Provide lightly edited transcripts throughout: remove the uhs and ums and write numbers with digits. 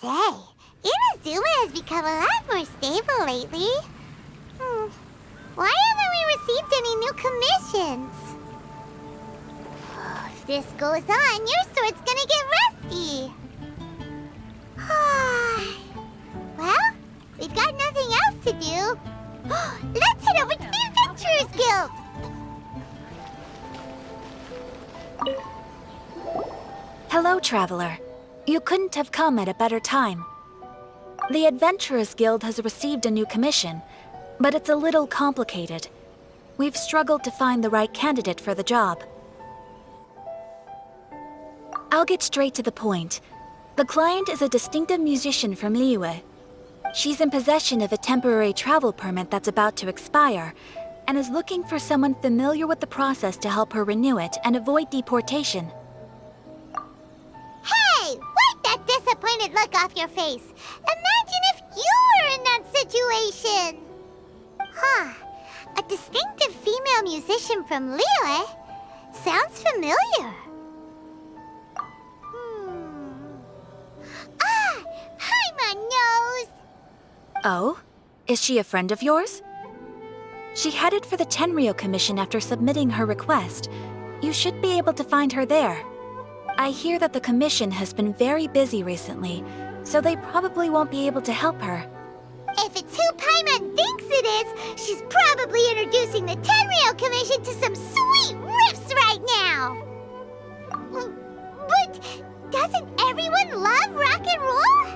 say, Inazuma has become a lot more stable lately. Why haven't we received any new commissions? If this goes on, your sword's gonna get rusty. Well, we've got nothing else to do. Let's head over to the Adventurers Guild. Hello, traveler. You couldn't have come at a better time. The Adventurers Guild has received a new commission, but it's a little complicated. We've struggled to find the right candidate for the job. I'll get straight to the point. The client is a distinctive musician from Liyue. She's in possession of a temporary travel permit that's about to expire, and is looking for someone familiar with the process to help her renew it and avoid deportation. Hey, wipe that disappointed look off your face. Imagine if you were in that situation. A distinctive female musician from Liyue? Sounds familiar. Paimon knows. Oh? Is she a friend of yours? She headed for the Tenryou Commission after submitting her request. You should be able to find her there. I hear that the commission has been very busy recently, so they probably won't be able to help her. If it's who Paimon thinks it is, she's probably introducing the Tenryou Commission to some sweet riffs right now! But doesn't everyone love rock and roll?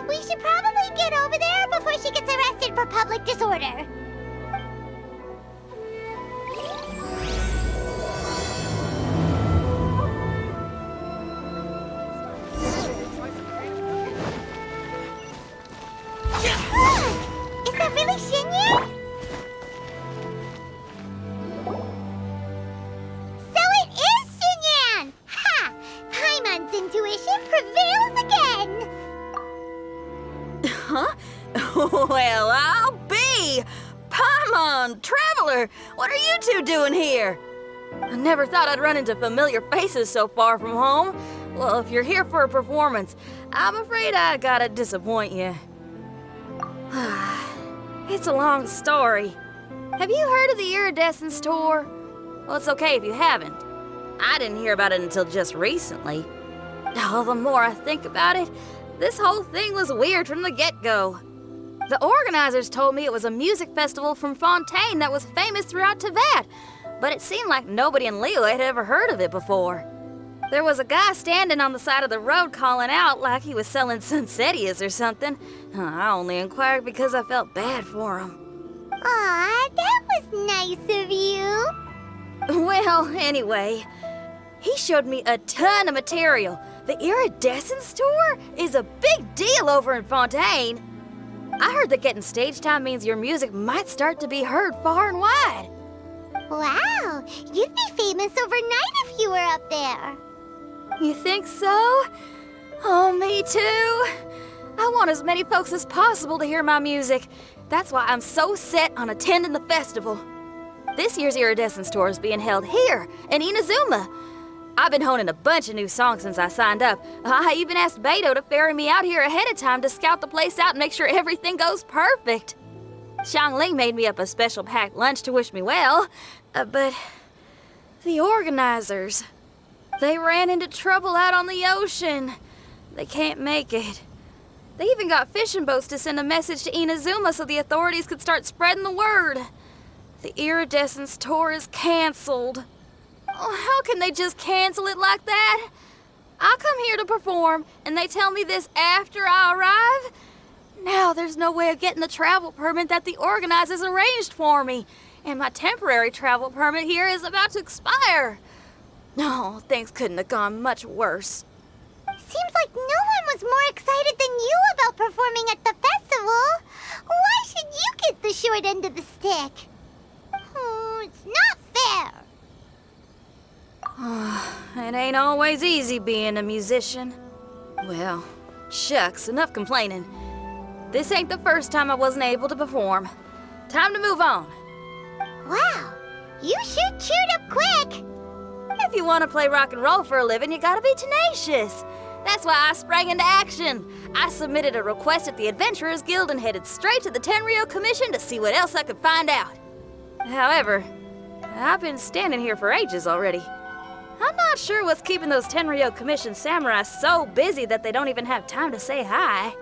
We should probably get over there before she gets arrested for public disorder. Is that really Xinyan? So it is Xinyan! Ha! Paimon's intuition prevails again! Huh? Well, I'll be! Paimon, Traveler, what are you two doing here? I never thought I'd run into familiar faces so far from home. Well, if you're here for a performance, I'm afraid I gotta disappoint you. It's a long story. Have you heard of the Iridescence Tour? Well, it's okay if you haven't. I didn't hear about it until just recently. Oh, the more I think about it, this whole thing was weird from the get-go. The organizers told me it was a music festival from Fontaine that was famous throughout Teyvat, but it seemed like nobody in Liyue had ever heard of it before. There was a guy standing on the side of the road calling out like he was selling Sunsetias or something. I only inquired because I felt bad for him. Aw, that was nice of you. Well, anyway, he showed me a ton of material. The Iridescence Tour is a big deal over in Fontaine. I heard that getting stage time means your music might start to be heard far and wide. Wow, you'd be famous overnight if you were up there. You think so? Oh, me too. I want as many folks as possible to hear my music. That's why I'm so set on attending the festival. This year's Iridescence Tour is being held here in Inazuma. I've been honing a bunch of new songs since I signed up. I even asked Beto to ferry me out here ahead of time to scout the place out and make sure everything goes perfect. Xiangling made me up a special packed lunch to wish me well, but the organizers, they ran into trouble out on the ocean. They can't make it. They even got fishing boats to send a message to Inazuma so the authorities could start spreading the word. The Iridescence Tour is canceled. Oh, how can they just cancel it like that? I come here to perform, and they tell me this after I arrive? Now there's no way of getting the travel permit that the organizers arranged for me, and my temporary travel permit here is about to expire. No, things couldn't have gone much worse. Seems like no one was more excited than you about performing at the festival. Why should you get the short end of the stick? It's not fair. It ain't always easy being a musician. Well, shucks, enough complaining. This ain't the first time I wasn't able to perform. Time to move on. Wow, you sure cheered up quick. If you want to play rock and roll for a living, you gotta be tenacious. That's why I sprang into action. I submitted a request at the Adventurers Guild and headed straight to the Tenryou Commission to see what else I could find out. However, I've been standing here for ages already. I'm not sure what's keeping those Tenryou Commission samurai so busy that they don't even have time to say hi.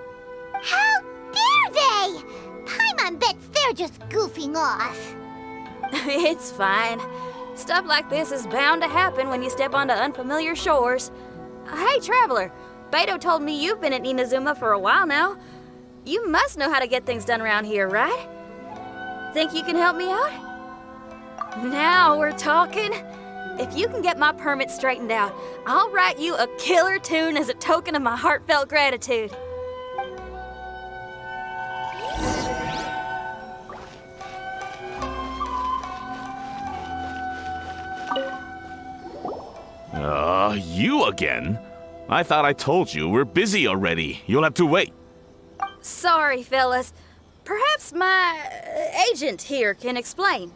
How dare they? Paimon bets they're just goofing off. It's fine. Stuff like this is bound to happen when you step onto unfamiliar shores. Hey, Traveler, Beto told me you've been at Inazuma for a while now. You must know how to get things done around here, right? Think you can help me out? Now we're talking. If you can get my permit straightened out, I'll write you a killer tune as a token of my heartfelt gratitude. You again? I thought I told you we're busy already. You'll have to wait. Sorry, fellas. Perhaps my agent here can explain.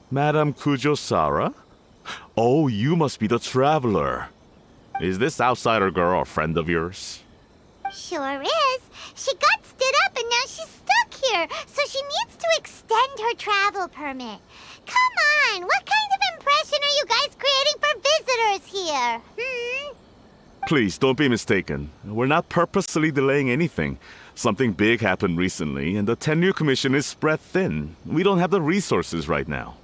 Madame Kujosara? Oh, you must be the traveler. Is this outsider girl a friend of yours? Sure is. She got stood up and now she's stuck here, so she needs to extend her travel permit. Come on, what kind of impression are you guys creating for visitors here? Please, don't be mistaken. We're not purposely delaying anything. Something big happened recently, and the Tenryou Commission is spread thin. We don't have the resources right now.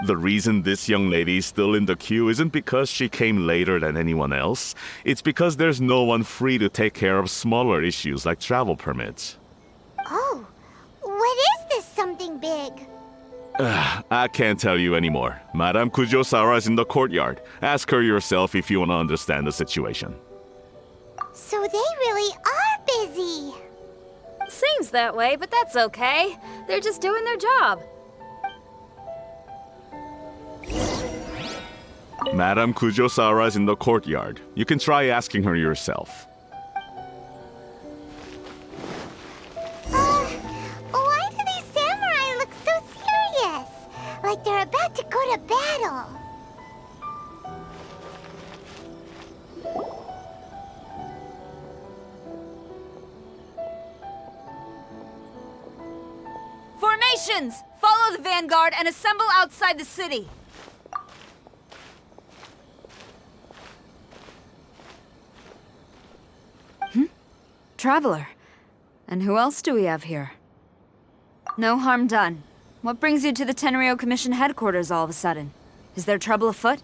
The reason this young lady is still in the queue isn't because she came later than anyone else. It's because there's no one free to take care of smaller issues like travel permits. Oh, what is this something big? I can't tell you anymore. Madame Kujosara is in the courtyard. Ask her yourself if you want to understand the situation. So they really are busy. Seems that way, but that's okay. They're just doing their job. Madame Kujosara is in the courtyard. You can try asking her yourself. Why do these samurai look so serious? Like they're about to go to battle. Formations! Follow the vanguard and assemble outside the city. Traveler. And who else do we have here? No harm done. What brings you to the Tenryou Commission headquarters all of a sudden? Is there trouble afoot?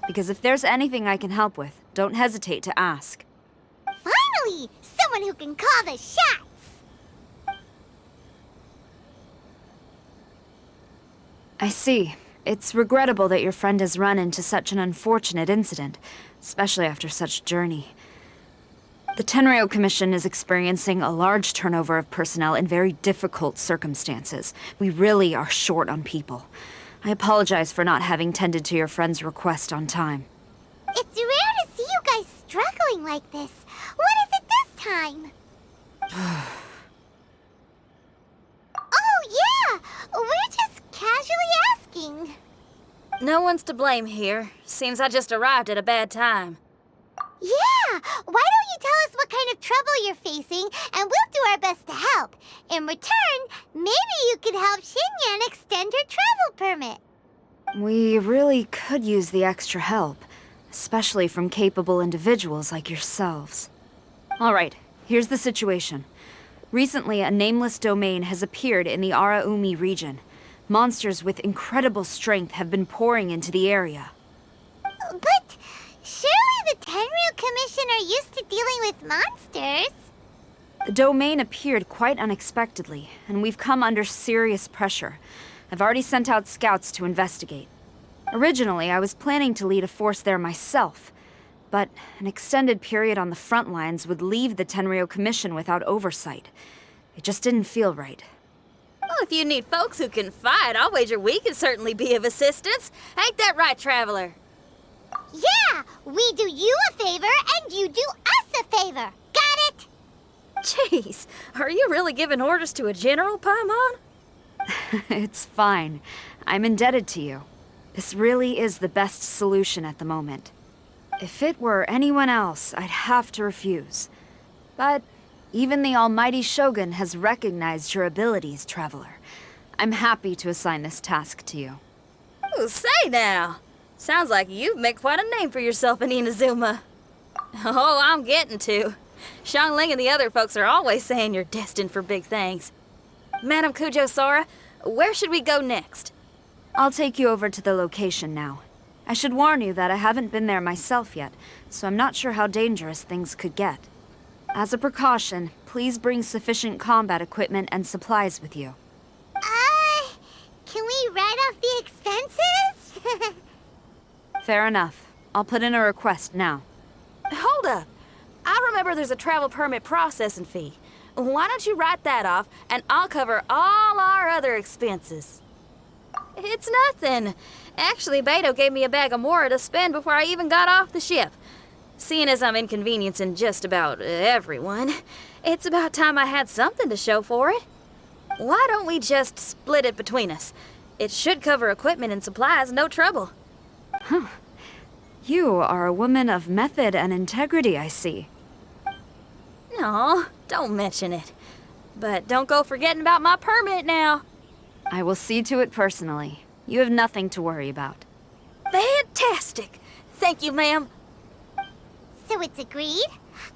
Because if there's anything I can help with, don't hesitate to ask. Finally! Someone who can call the shots! I see. It's regrettable that your friend has run into such an unfortunate incident, especially after such a journey. The Tenryou Commission is experiencing a large turnover of personnel in very difficult circumstances. We really are short on people. I apologize for not having tended to your friend's request on time. It's rare to see you guys struggling like this. What is it this time? Oh, yeah! We're just casually asking. No one's to blame here. Seems I just arrived at a bad time. Yeah! Why don't you tell us what kind of trouble you're facing, and we'll do our best to help. In return, maybe you could help Xinyan extend her travel permit. We really could use the extra help, especially from capable individuals like yourselves. All right, here's the situation. Recently, a nameless domain has appeared in the Araumi region. Monsters with incredible strength have been pouring into the area. But surely the Tenryou Commission are used to dealing with monsters. The domain appeared quite unexpectedly, and we've come under serious pressure. I've already sent out scouts to investigate. Originally, I was planning to lead a force there myself, but an extended period on the front lines would leave the Tenryou Commission without oversight. It just didn't feel right. Well, if you need folks who can fight, I'll wager we can certainly be of assistance. Ain't that right, Traveler? Yeah! We do you a favor, and you do us a favor. Got it? Jeez, are you really giving orders to a general, Paimon? It's fine. I'm indebted to you. This really is the best solution at the moment. If it were anyone else, I'd have to refuse. But even the almighty Shogun has recognized your abilities, Traveler. I'm happy to assign this task to you. Ooh, say now. Sounds like you've made quite a name for yourself in Inazuma. Oh, I'm getting to. Xiangling and the other folks are always saying you're destined for big things. Madam Kujo Sora, where should we go next? I'll take you over to the location now. I should warn you that I haven't been there myself yet, so I'm not sure how dangerous things could get. As a precaution, please bring sufficient combat equipment and supplies with you. Can we write off the expenses? Fair enough. I'll put in a request now. Hold up. I remember there's a travel permit processing fee. Why don't you write that off, and I'll cover all our other expenses? It's nothing. Actually, Beto gave me a bag of Mora to spend before I even got off the ship. Seeing as I'm inconveniencing just about everyone, it's about time I had something to show for it. Why don't we just split it between us? It should cover equipment and supplies, no trouble. You are a woman of method and integrity, I see. No, don't mention it. But don't go forgetting about my permit now. I will see to it personally. You have nothing to worry about. Fantastic. Thank you, ma'am. So it's agreed?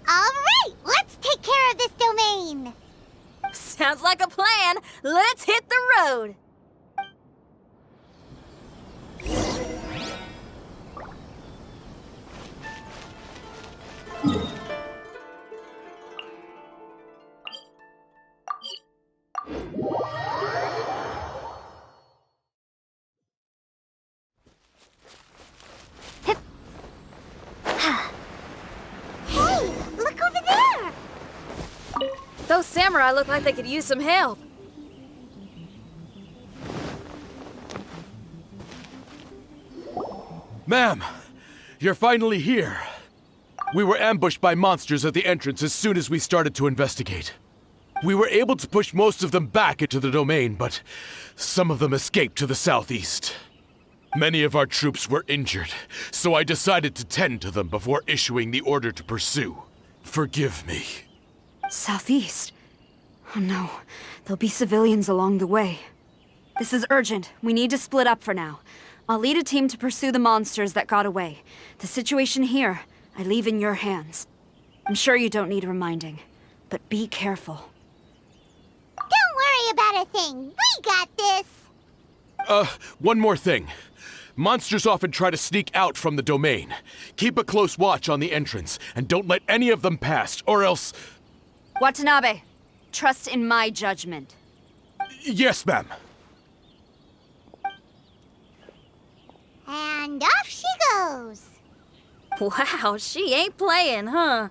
Alright, let's take care of this domain! Sounds like a plan. Let's hit the road. Hey, look over there! Those samurai look like they could use some help. Ma'am, you're finally here. We were ambushed by monsters at the entrance as soon as we started to investigate. We were able to push most of them back into the domain, but some of them escaped to the southeast. Many of our troops were injured, so I decided to tend to them before issuing the order to pursue. Forgive me. Southeast? Oh no, there'll be civilians along the way. This is urgent. We need to split up for now. I'll lead a team to pursue the monsters that got away. The situation here, I leave in your hands. I'm sure you don't need reminding, but be careful. Don't worry about a thing. We got this. One more thing. Monsters often try to sneak out from the domain. Keep a close watch on the entrance, and don't let any of them pass, or else... Watanabe, trust in my judgment. Yes, ma'am. And off she goes. Wow, she ain't playing, huh?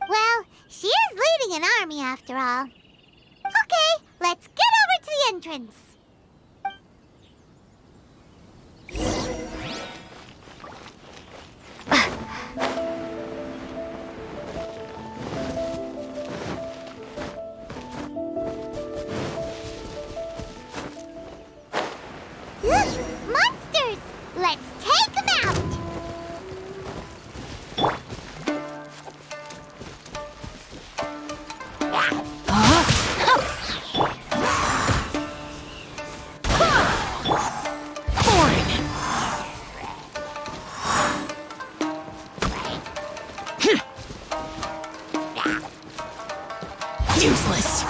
Well, she is leading an army after all. Okay, let's get over to the entrance. Look, monsters! Let's take them out! Useless.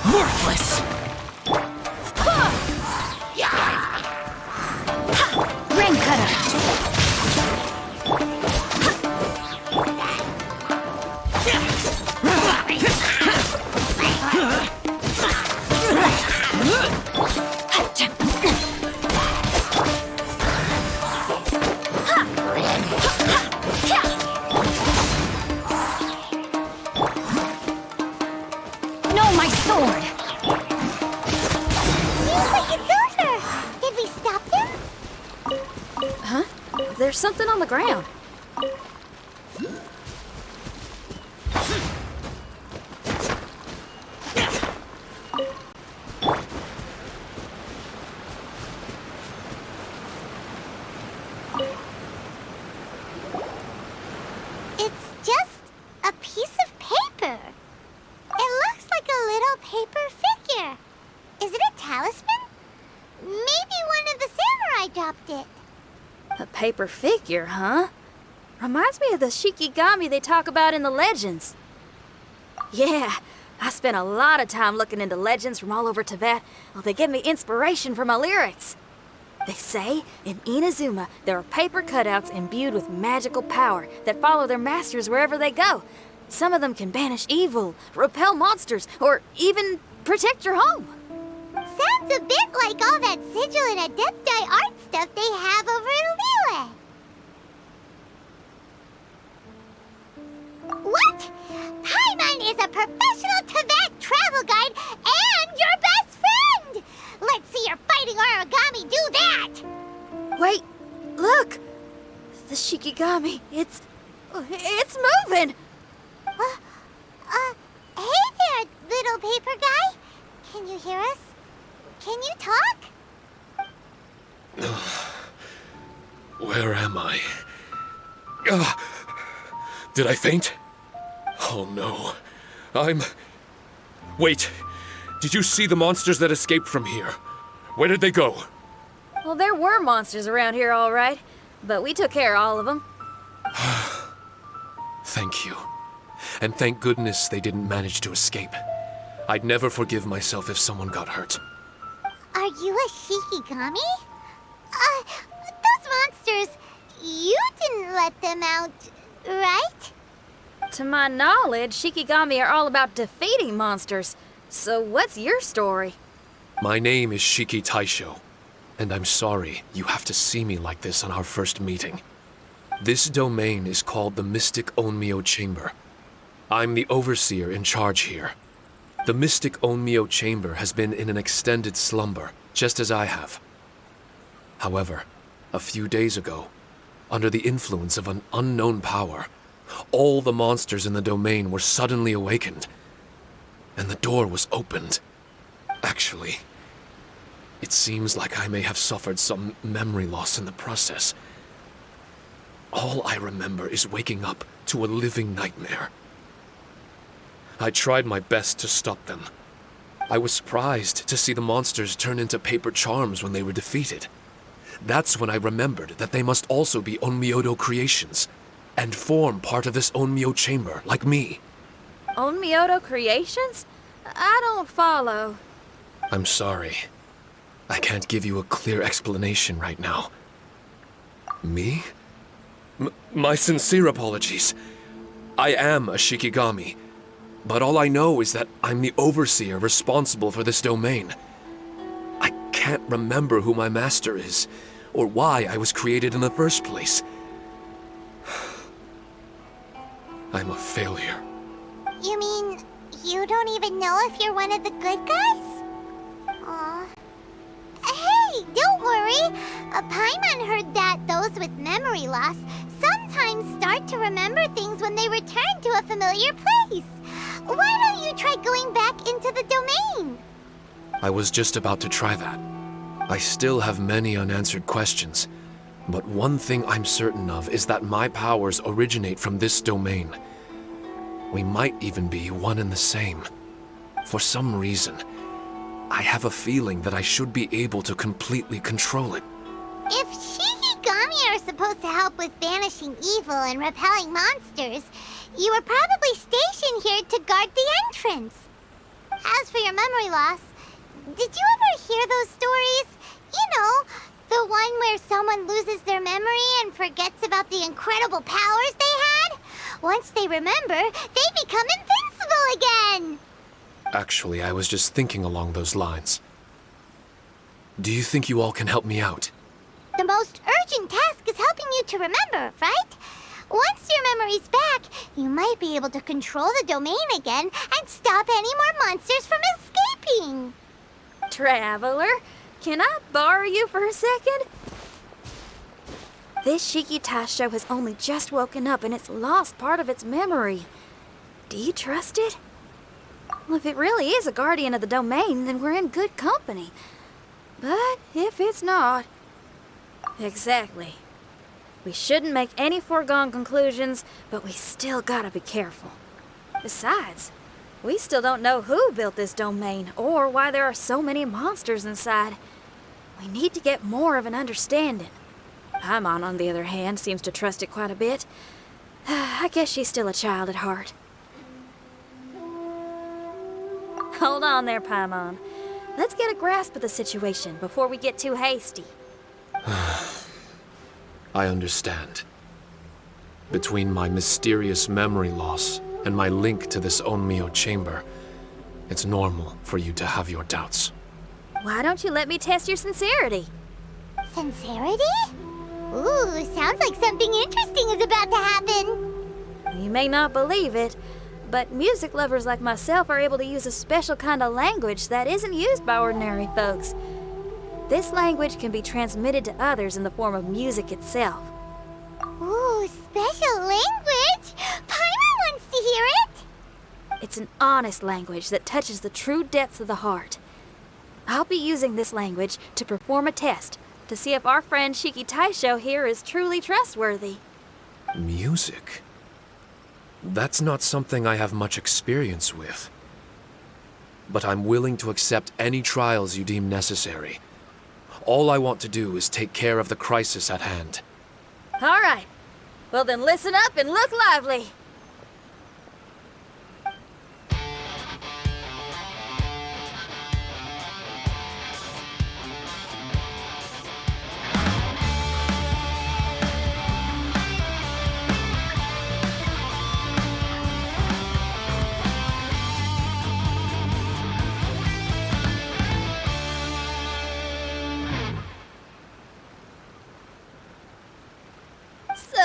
Worthless. Ring cutter. No, my sword. Seems like it's over. Did we stop them? Huh? There's something on the ground. dropped it. A paper figure, huh? Reminds me of the Shikigami they talk about in the legends. Yeah, I spent a lot of time looking into legends from all over Tibet. Well, they give me inspiration for my lyrics. They say in Inazuma there are paper cutouts imbued with magical power that follow their masters wherever they go. Some of them can banish evil, repel monsters, or even protect your home. Sounds a bit like all that sigil and adepti art stuff they have over in Liyue. What? Paimon is a professional Tibet travel guide and your best friend! Let's see your fighting origami do that! Wait, look! The Shikigami, it's moving! Hey there, little paper guy. Can you hear us? Can you talk? Where am I? Did I faint? Oh no. Wait! Did you see the monsters that escaped from here? Where did they go? Well, there were monsters around here, all right. But we took care of all of them. Thank you. And thank goodness they didn't manage to escape. I'd never forgive myself if someone got hurt. Are you a Shikigami? Those monsters, you didn't let them out, right? To my knowledge, Shikigami are all about defeating monsters. So what's your story? My name is Shiki Taisho, and I'm sorry you have to see me like this on our first meeting. This domain is called the Mystic Onmyo Chamber. I'm the overseer in charge here. The Mystic Onmyo Chamber has been in an extended slumber, just as I have. However, a few days ago, under the influence of an unknown power, all the monsters in the domain were suddenly awakened, and the door was opened. Actually, it seems like I may have suffered some memory loss in the process. All I remember is waking up to a living nightmare. I tried my best to stop them. I was surprised to see the monsters turn into paper charms when they were defeated. That's when I remembered that they must also be Onmyodo creations, and form part of this Onmyo chamber, like me. Onmyodo creations? I don't follow. I'm sorry. I can't give you a clear explanation right now. Me? My sincere apologies. I am a Shikigami, but all I know is that I'm the overseer responsible for this domain. I can't remember who my master is, or why I was created in the first place. I'm a failure. You mean you don't even know if you're one of the good guys? Aw. Hey, don't worry. Paimon heard that those with memory loss sometimes start to remember things when they return to a familiar place. Why don't you try going back into the domain? I was just about to try that. I still have many unanswered questions, but one thing I'm certain of is that my powers originate from this domain. We might even be one and the same. For some reason, I have a feeling that I should be able to completely control it. If Shikigami are supposed to help with banishing evil and repelling monsters, you were probably stationed here to guard the entrance. As for your memory loss, did you ever hear those stories? You know, the one where someone loses their memory and forgets about the incredible powers they had? Once they remember, they become invincible again! Actually, I was just thinking along those lines. Do you think you all can help me out? The most urgent task is helping you to remember, right? Once your memory's back, you might be able to control the domain again and stop any more monsters from escaping. Traveler, can I borrow you for a second? This Shiki Taisho has only just woken up and it's lost part of its memory. Do you trust it? Well, if it really is a guardian of the domain, then we're in good company. But if it's not... Exactly. We shouldn't make any foregone conclusions, but we still gotta be careful. Besides, we still don't know who built this domain or why there are so many monsters inside. We need to get more of an understanding. Paimon, on the other hand, seems to trust it quite a bit. I guess she's still a child at heart. Hold on there, Paimon. Let's get a grasp of the situation before we get too hasty. I understand. Between my mysterious memory loss and my link to this Onmyo chamber, it's normal for you to have your doubts. Why don't you let me test your sincerity? Sincerity? Ooh, sounds like something interesting is about to happen. You may not believe it, but music lovers like myself are able to use a special kind of language that isn't used by ordinary folks. This language can be transmitted to others in the form of music itself. Ooh, special language? Paimon wants to hear it. It's an honest language that touches the true depths of the heart. I'll be using this language to perform a test to see if our friend Shiki Taisho here is truly trustworthy. Music? That's not something I have much experience with. But I'm willing to accept any trials you deem necessary. All I want to do is take care of the crisis at hand. All right. Well then listen up and look lively.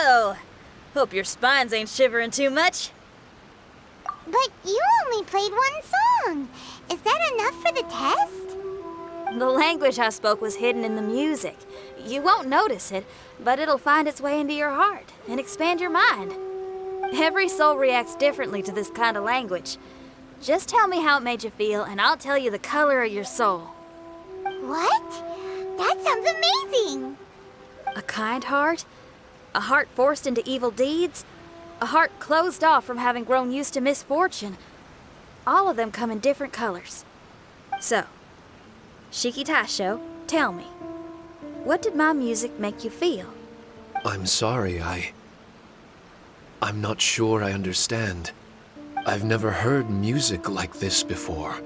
So, hope your spines ain't shivering too much. But you only played one song. Is that enough for the test? The language I spoke was hidden in the music. You won't notice it, but it'll find its way into your heart and expand your mind. Every soul reacts differently to this kind of language. Just tell me how it made you feel, and I'll tell you the color of your soul. What? That sounds amazing. A kind heart? A heart forced into evil deeds? A heart closed off from having grown used to misfortune? All of them come in different colors. So, Shiki Taisho, tell me, what did my music make you feel? I'm sorry, I'm not sure I understand. I've never heard music like this before,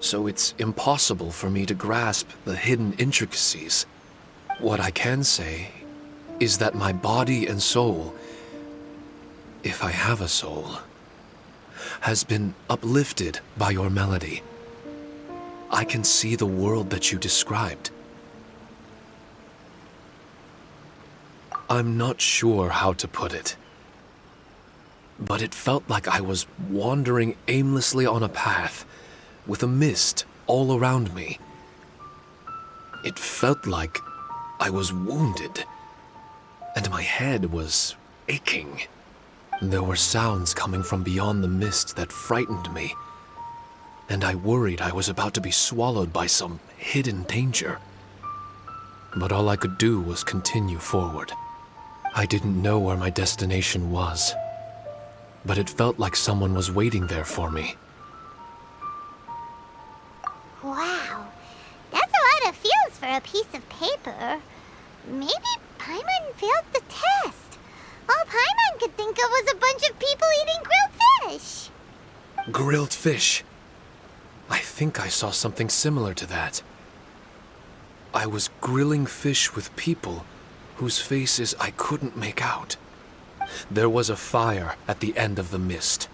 so it's impossible for me to grasp the hidden intricacies. What I can say is that my body and soul, if I have a soul, has been uplifted by your melody. I can see the world that you described. I'm not sure how to put it, but it felt like I was wandering aimlessly on a path with a mist all around me. It felt like I was wounded, and my head was aching. There were sounds coming from beyond the mist that frightened me, and I worried I was about to be swallowed by some hidden danger. But all I could do was continue forward. I didn't know where my destination was, but it felt like someone was waiting there for me. Wow. That's a lot of feels for a piece of paper. Maybe Paimon failed the test. All Paimon could think of was a bunch of people eating grilled fish. Grilled fish. I think I saw something similar to that. I was grilling fish with people whose faces I couldn't make out. There was a fire at the end of the mist.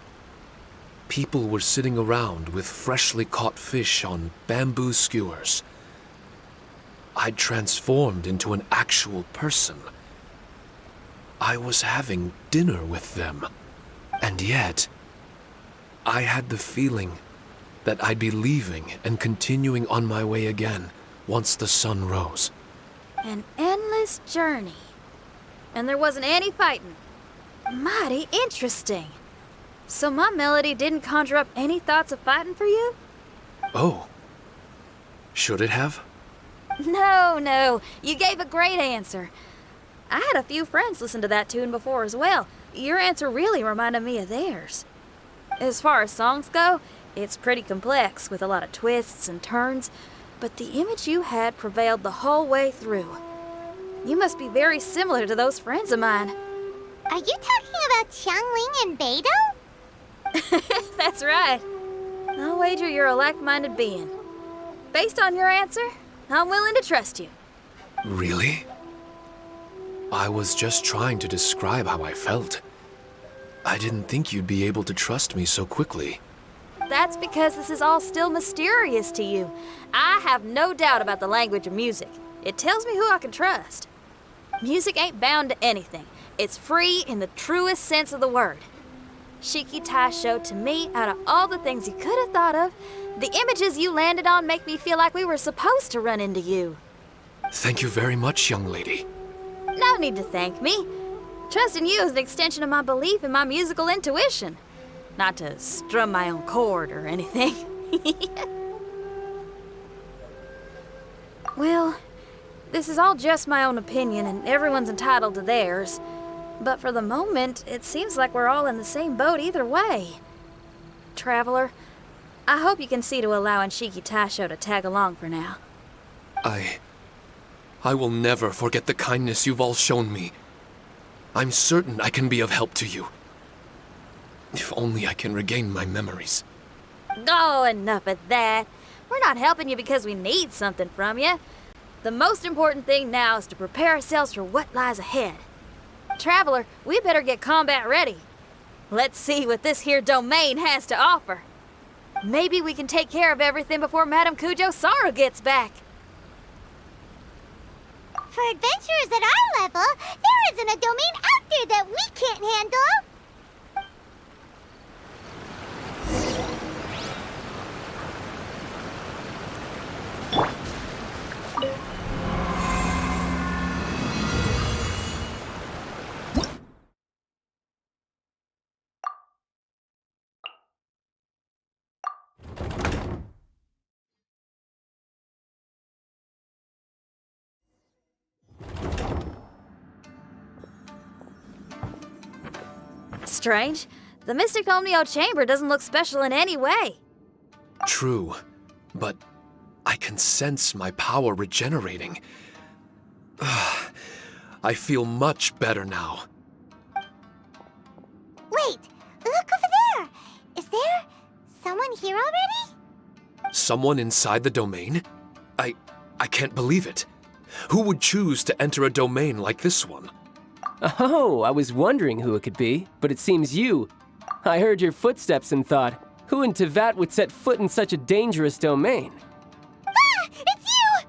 People were sitting around with freshly caught fish on bamboo skewers. I'd transformed into an actual person. I was having dinner with them. And yet, I had the feeling that I'd be leaving and continuing on my way again once the sun rose. An endless journey. And there wasn't any fighting. Mighty interesting. So my melody didn't conjure up any thoughts of fighting for you? Oh. Should it have? No. You gave a great answer. I had a few friends listen to that tune before as well. Your answer really reminded me of theirs. As far as songs go, it's pretty complex with a lot of twists and turns. but the image you had prevailed the whole way through. You must be very similar to those friends of mine. Are you talking about Xiangling and Beidou? That's right. I'll wager you're a like-minded being. Based on your answer, I'm willing to trust you. Really? I was just trying to describe how I felt. I didn't think you'd be able to trust me so quickly. That's because this is all still mysterious to you. I have no doubt about the language of music. It tells me who I can trust. Music ain't bound to anything. It's free in the truest sense of the word. Shiki Taisho, to me, out of all the things you could have thought of, the images you landed on make me feel like we were supposed to run into you. Thank you very much, young lady. No need to thank me. Trusting you is an extension of my belief in my musical intuition. Not to strum my own chord or anything. Well, this is all just my own opinion, and everyone's entitled to theirs. But for the moment, it seems like we're all in the same boat either way. Traveler, I hope you can see to allowing Shiki Taisho to tag along for now. I will never forget the kindness you've all shown me. I'm certain I can be of help to you. If only I can regain my memories. Oh, enough of that. We're not helping you because we need something from you. The most important thing now is to prepare ourselves for what lies ahead. Traveler, we better get combat ready. Let's see what this here domain has to offer. Maybe we can take care of everything before Madame Kujo-Sara gets back. For adventurers at our level, there isn't a domain out there that we can't handle. Strange. The Mystic Omnio Chamber doesn't look special in any way. True, but I can sense my power regenerating. I feel much better now. Wait, look over there. Is there someone here already? Someone inside the domain? I can't believe it. Who would choose to enter a domain like this one? Oh, I was wondering who it could be, but it seems you. I heard your footsteps and thought, who in Tevat would set foot in such a dangerous domain? Ah, it's you!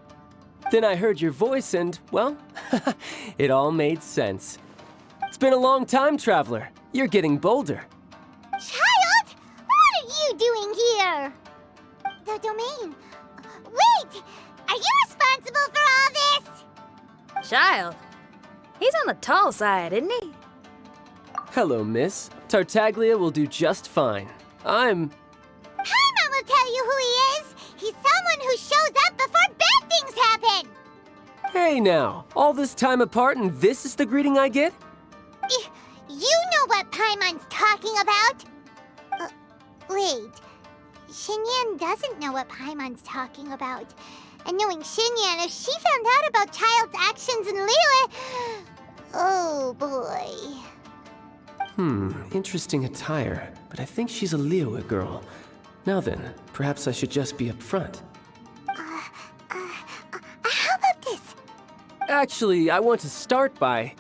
Then I heard your voice and, well, it all made sense. It's been a long time, Traveler. You're getting bolder. Child, what are you doing here? The domain. Wait, are you responsible for all this? Child, he's on the tall side, isn't he? Hello, miss. Tartaglia will do just fine. Paimon will tell you who he is. He's someone who shows up before bad things happen. Hey now, all this time apart and this is the greeting I get? You know what Paimon's talking about. Wait, Xinyan doesn't know what Paimon's talking about. And knowing Xinyan, if she found out about Child's actions in Liyue... Oh boy. Interesting attire, but I think she's a Liyue girl. Now then, perhaps I should just be upfront. How about this? Actually, I want to start by...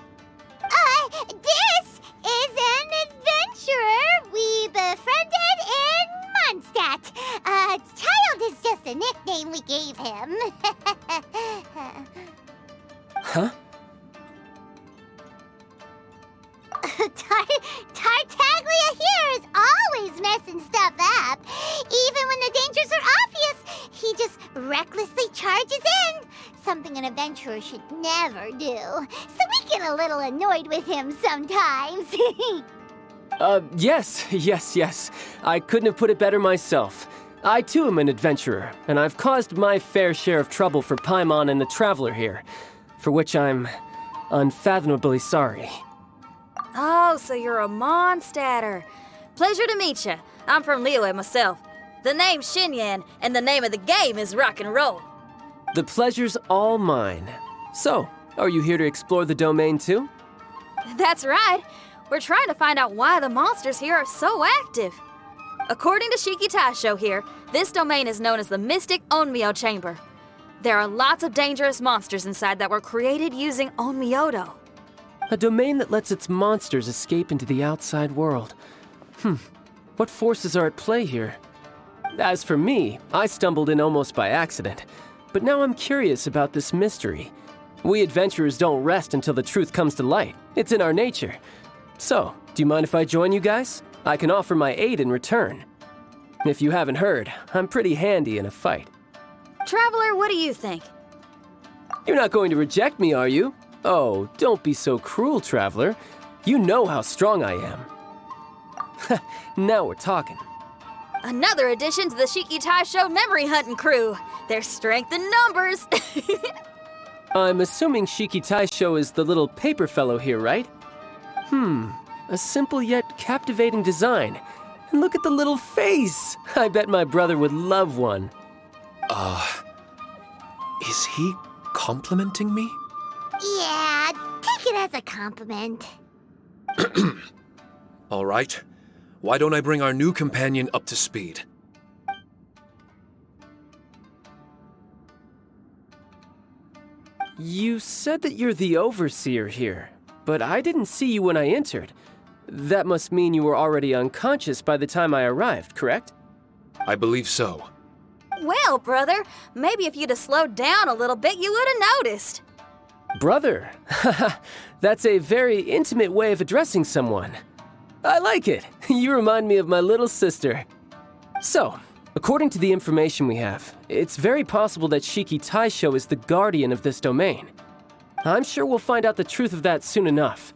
This is an adventurer we befriended in Mondstadt. Child is just a nickname we gave him. Huh? Tartaglia here is always messing stuff up. Even when the dangers are obvious, he just recklessly charges in. Something an adventurer should never do. So we get a little annoyed with him sometimes. Yes. I couldn't have put it better myself. I too am an adventurer, and I've caused my fair share of trouble for Paimon and the Traveler here, for which I'm unfathomably sorry. Oh, so you're a Mondstadter. Pleasure to meet you. I'm from Liyue myself. The name's Xinyan, and the name of the game is rock and roll. The pleasure's all mine. So, are you here to explore the domain too? That's right. We're trying to find out why the monsters here are so active. According to Shiki Taisho here, this domain is known as the Mystic Onmyo Chamber. There are lots of dangerous monsters inside that were created using Onmyodo. A domain that lets its monsters escape into the outside world. What forces are at play here? As for me, I stumbled in almost by accident. But now I'm curious about this mystery. We adventurers don't rest until the truth comes to light. It's in our nature. So, do you mind if I join you guys? I can offer my aid in return. If you haven't heard, I'm pretty handy in a fight. Traveler, what do you think? You're not going to reject me, are you? Oh, don't be so cruel, Traveler. You know how strong I am. Now we're talking. Another addition to the Shiki Taisho memory hunting crew. There's strength in numbers. I'm assuming Shiki Taisho is the little paper fellow here, right? A simple yet captivating design. And look at the little face! I bet my brother would love one. Is he complimenting me? Yeah, take it as a compliment. All right. Why don't I bring our new companion up to speed? You said that you're the overseer here, but I didn't see you when I entered. That must mean you were already unconscious by the time I arrived, correct? I believe so. Well, brother, maybe if you'd have slowed down a little bit, you would have noticed. Brother? That's a very intimate way of addressing someone. I like it. You remind me of my little sister. So, according to the information we have, it's very possible that Shiki Taisho is the guardian of this domain. I'm sure we'll find out the truth of that soon enough.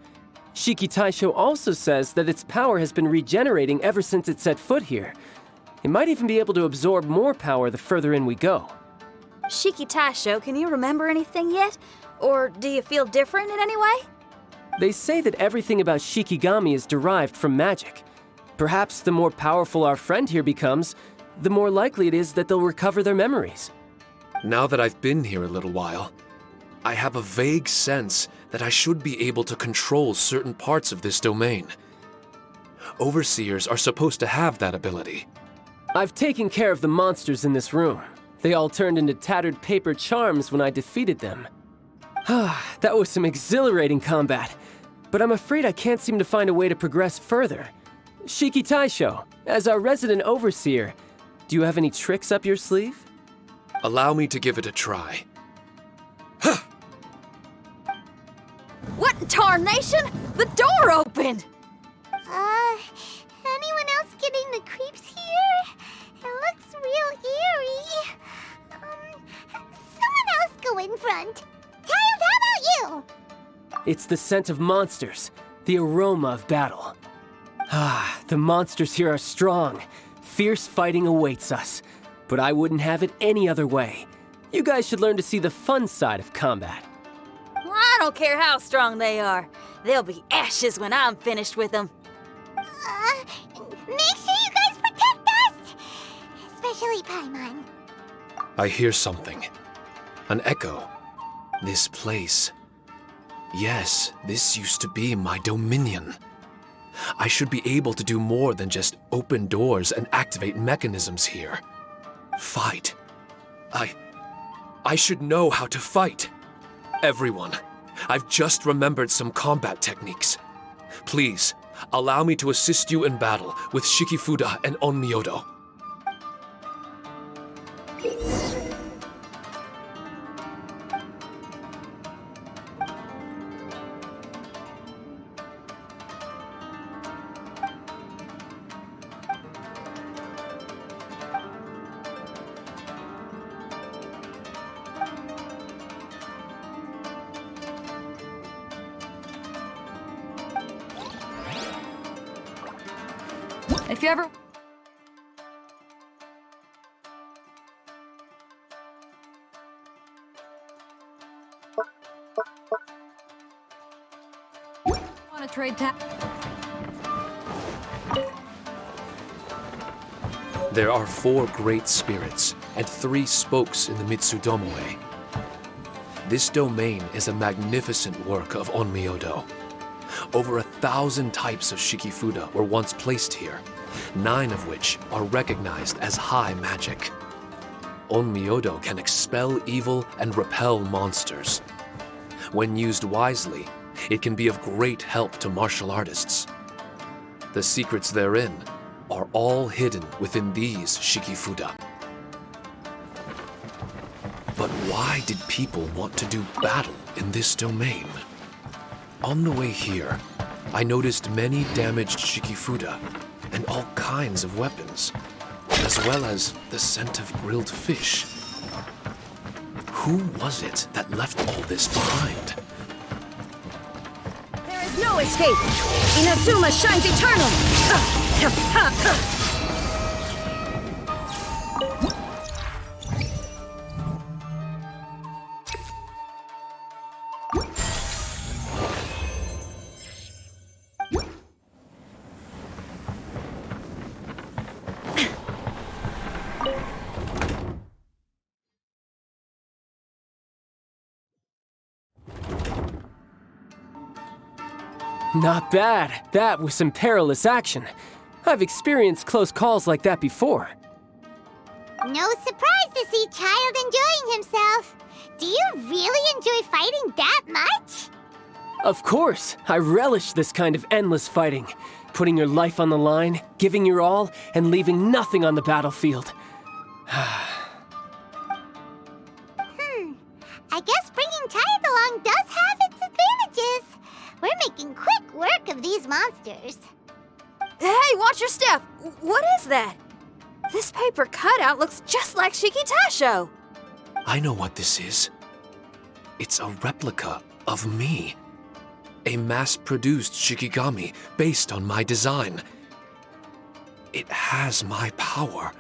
Shiki Taisho also says that its power has been regenerating ever since it set foot here. It might even be able to absorb more power the further in we go. Shiki Taisho, can you remember anything yet? Or do you feel different in any way? They say that everything about Shikigami is derived from magic. Perhaps the more powerful our friend here becomes, the more likely it is that they'll recover their memories. Now that I've been here a little while, I have a vague sense that I should be able to control certain parts of this domain. Overseers are supposed to have that ability. I've taken care of the monsters in this room. They all turned into tattered paper charms when I defeated them. That was some exhilarating combat, but I'm afraid I can't seem to find a way to progress further. Shiki Taisho, as our resident overseer, do you have any tricks up your sleeve? Allow me to give it a try. What in tarnation? The door opened! Anyone else getting the creeps here? It looks real eerie. Someone else go in front. Kyle, how about you? It's the scent of monsters, the aroma of battle. The monsters here are strong. Fierce fighting awaits us. But I wouldn't have it any other way. You guys should learn to see the fun side of combat. I don't care how strong they are. They'll be ashes when I'm finished with them. Make sure you guys protect us! Especially Paimon. I hear something. An echo. This place. Yes, this used to be my dominion. I should be able to do more than just open doors and activate mechanisms here. Fight. I should know how to fight. Everyone, I've just remembered some combat techniques. Please, allow me to assist you in battle with Shikifuda and Onmyodo. If you ever... want to trade There are 4 great spirits and 3 spokes in the Mitsudomo-e. This domain is a magnificent work of Onmyodo. Over 1,000 types of Shikifuda were once placed here, 9 of which are recognized as high magic. Onmyodo can expel evil and repel monsters. When used wisely, it can be of great help to martial artists. The secrets therein are all hidden within these Shikifuda. But why did people want to do battle in this domain? On the way here, I noticed many damaged Shikifuda and all kinds of weapons, as well as the scent of grilled fish. Who was it that left all this behind? There is no escape! Inazuma shines eternal! Not bad. That was some perilous action. I've experienced close calls like that before. No surprise to see Child enjoying himself. Do you really enjoy fighting that much? Of course, I relish this kind of endless fighting. Putting your life on the line, giving your all, and leaving nothing on the battlefield. I guess bringing Child along does have its advantages. We're making quick work of these monsters. Hey, watch your step! What is that? This paper cutout looks just like Shiki Taisho. I know what this is. It's a replica of me. A mass-produced Shikigami based on my design. It has my power,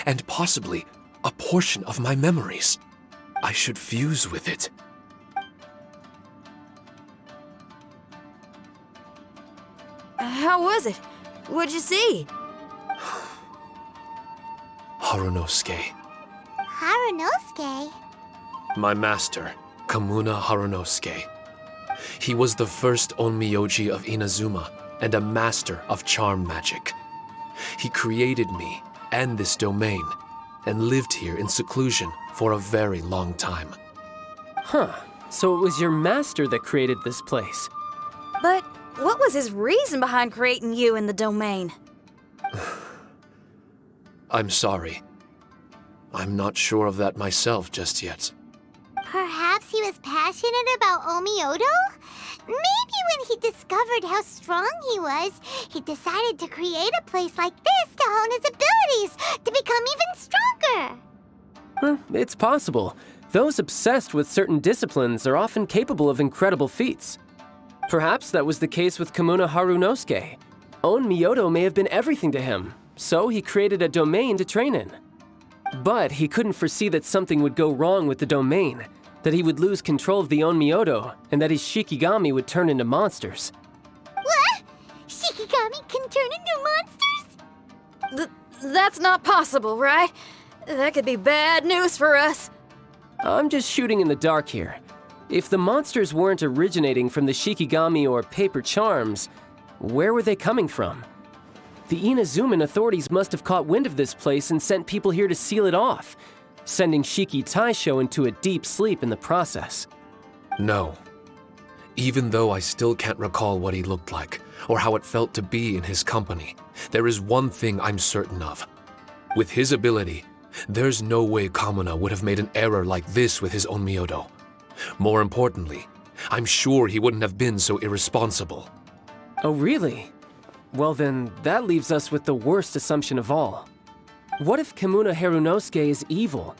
and possibly a portion of my memories. I should fuse with it. How was it? What'd you see? Harunosuke. Harunosuke? My master, Kamuna Harunosuke. He was the first Onmyoji of Inazuma and a master of charm magic. He created me and this domain and lived here in seclusion for a very long time. Huh. So it was your master that created this place. But what was his reason behind creating you in the domain? I'm sorry. I'm not sure of that myself just yet. Perhaps he was passionate about Omiodo? Maybe when he discovered how strong he was, he decided to create a place like this to hone his abilities, to become even stronger. It's possible. Those obsessed with certain disciplines are often capable of incredible feats. Perhaps that was the case with Kamuna Harunosuke. Onmyodo may have been everything to him, so he created a domain to train in. But he couldn't foresee that something would go wrong with the domain, that he would lose control of the Onmyodo, and that his Shikigami would turn into monsters. What? Shikigami can turn into monsters? That's not possible, right? That could be bad news for us. I'm just shooting in the dark here. If the monsters weren't originating from the Shikigami or paper charms, where were they coming from? The Inazuman authorities must have caught wind of this place and sent people here to seal it off, sending Shiki Taisho into a deep sleep in the process. No. Even though I still can't recall what he looked like, or how it felt to be in his company, there is one thing I'm certain of. With his ability, there's no way Kamuna would have made an error like this with his Onmyodo. More importantly, I'm sure he wouldn't have been so irresponsible. Oh, really? Well then, that leaves us with the worst assumption of all. What if Kamuna Harunosuke is evil,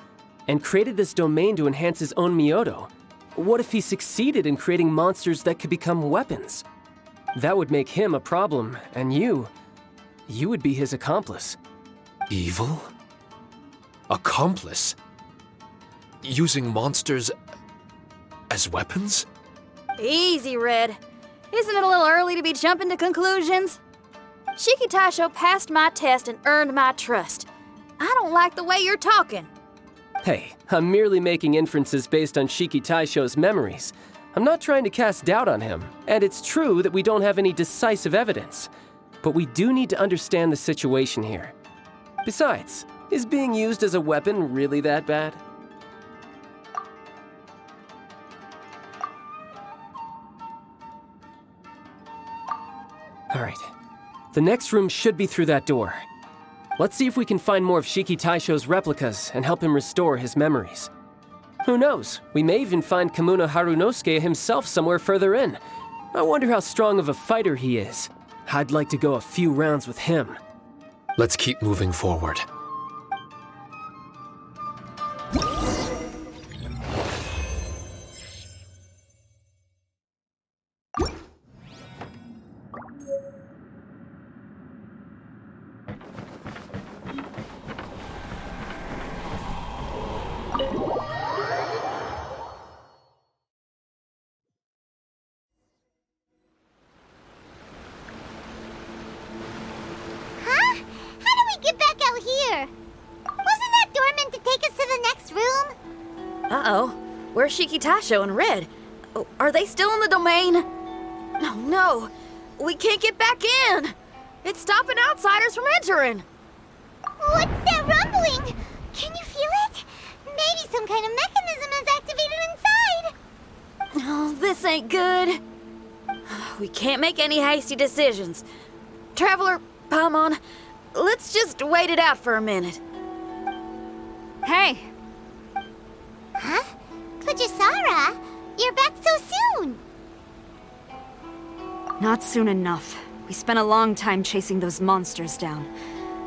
and created this domain to enhance his own Myodo? What if he succeeded in creating monsters that could become weapons? That would make him a problem, and you would be his accomplice. Evil? Accomplice? Using monsters as weapons? Easy, Red. Isn't it a little early to be jumping to conclusions? Shiki Taisho passed my test and earned my trust. I don't like the way you're talking. Hey, I'm merely making inferences based on Shiki Taisho's memories. I'm not trying to cast doubt on him, and it's true that we don't have any decisive evidence. But we do need to understand the situation here. Besides, is being used as a weapon really that bad? All right. The next room should be through that door. Let's see if we can find more of Shiki Taisho's replicas and help him restore his memories. Who knows? We may even find Kamuna Harunosuke himself somewhere further in. I wonder how strong of a fighter he is. I'd like to go a few rounds with him. Let's keep moving forward. Huh? How do we get back out here? Wasn't that door meant to take us to the next room? Uh-oh. Where's Shiki Taisho and Red? Oh, are they still in the domain? Oh, no. We can't get back in. It's stopping outsiders from entering. What's that rumbling? Can you feel it? Maybe some kind of mechanism is activated inside. Oh, this ain't good. We can't make any hasty decisions. Traveler, Paimon, let's just wait it out for a minute. Hey, Huh? Kujisara, you're back so soon. not soon enough. We spent a long time chasing those monsters down.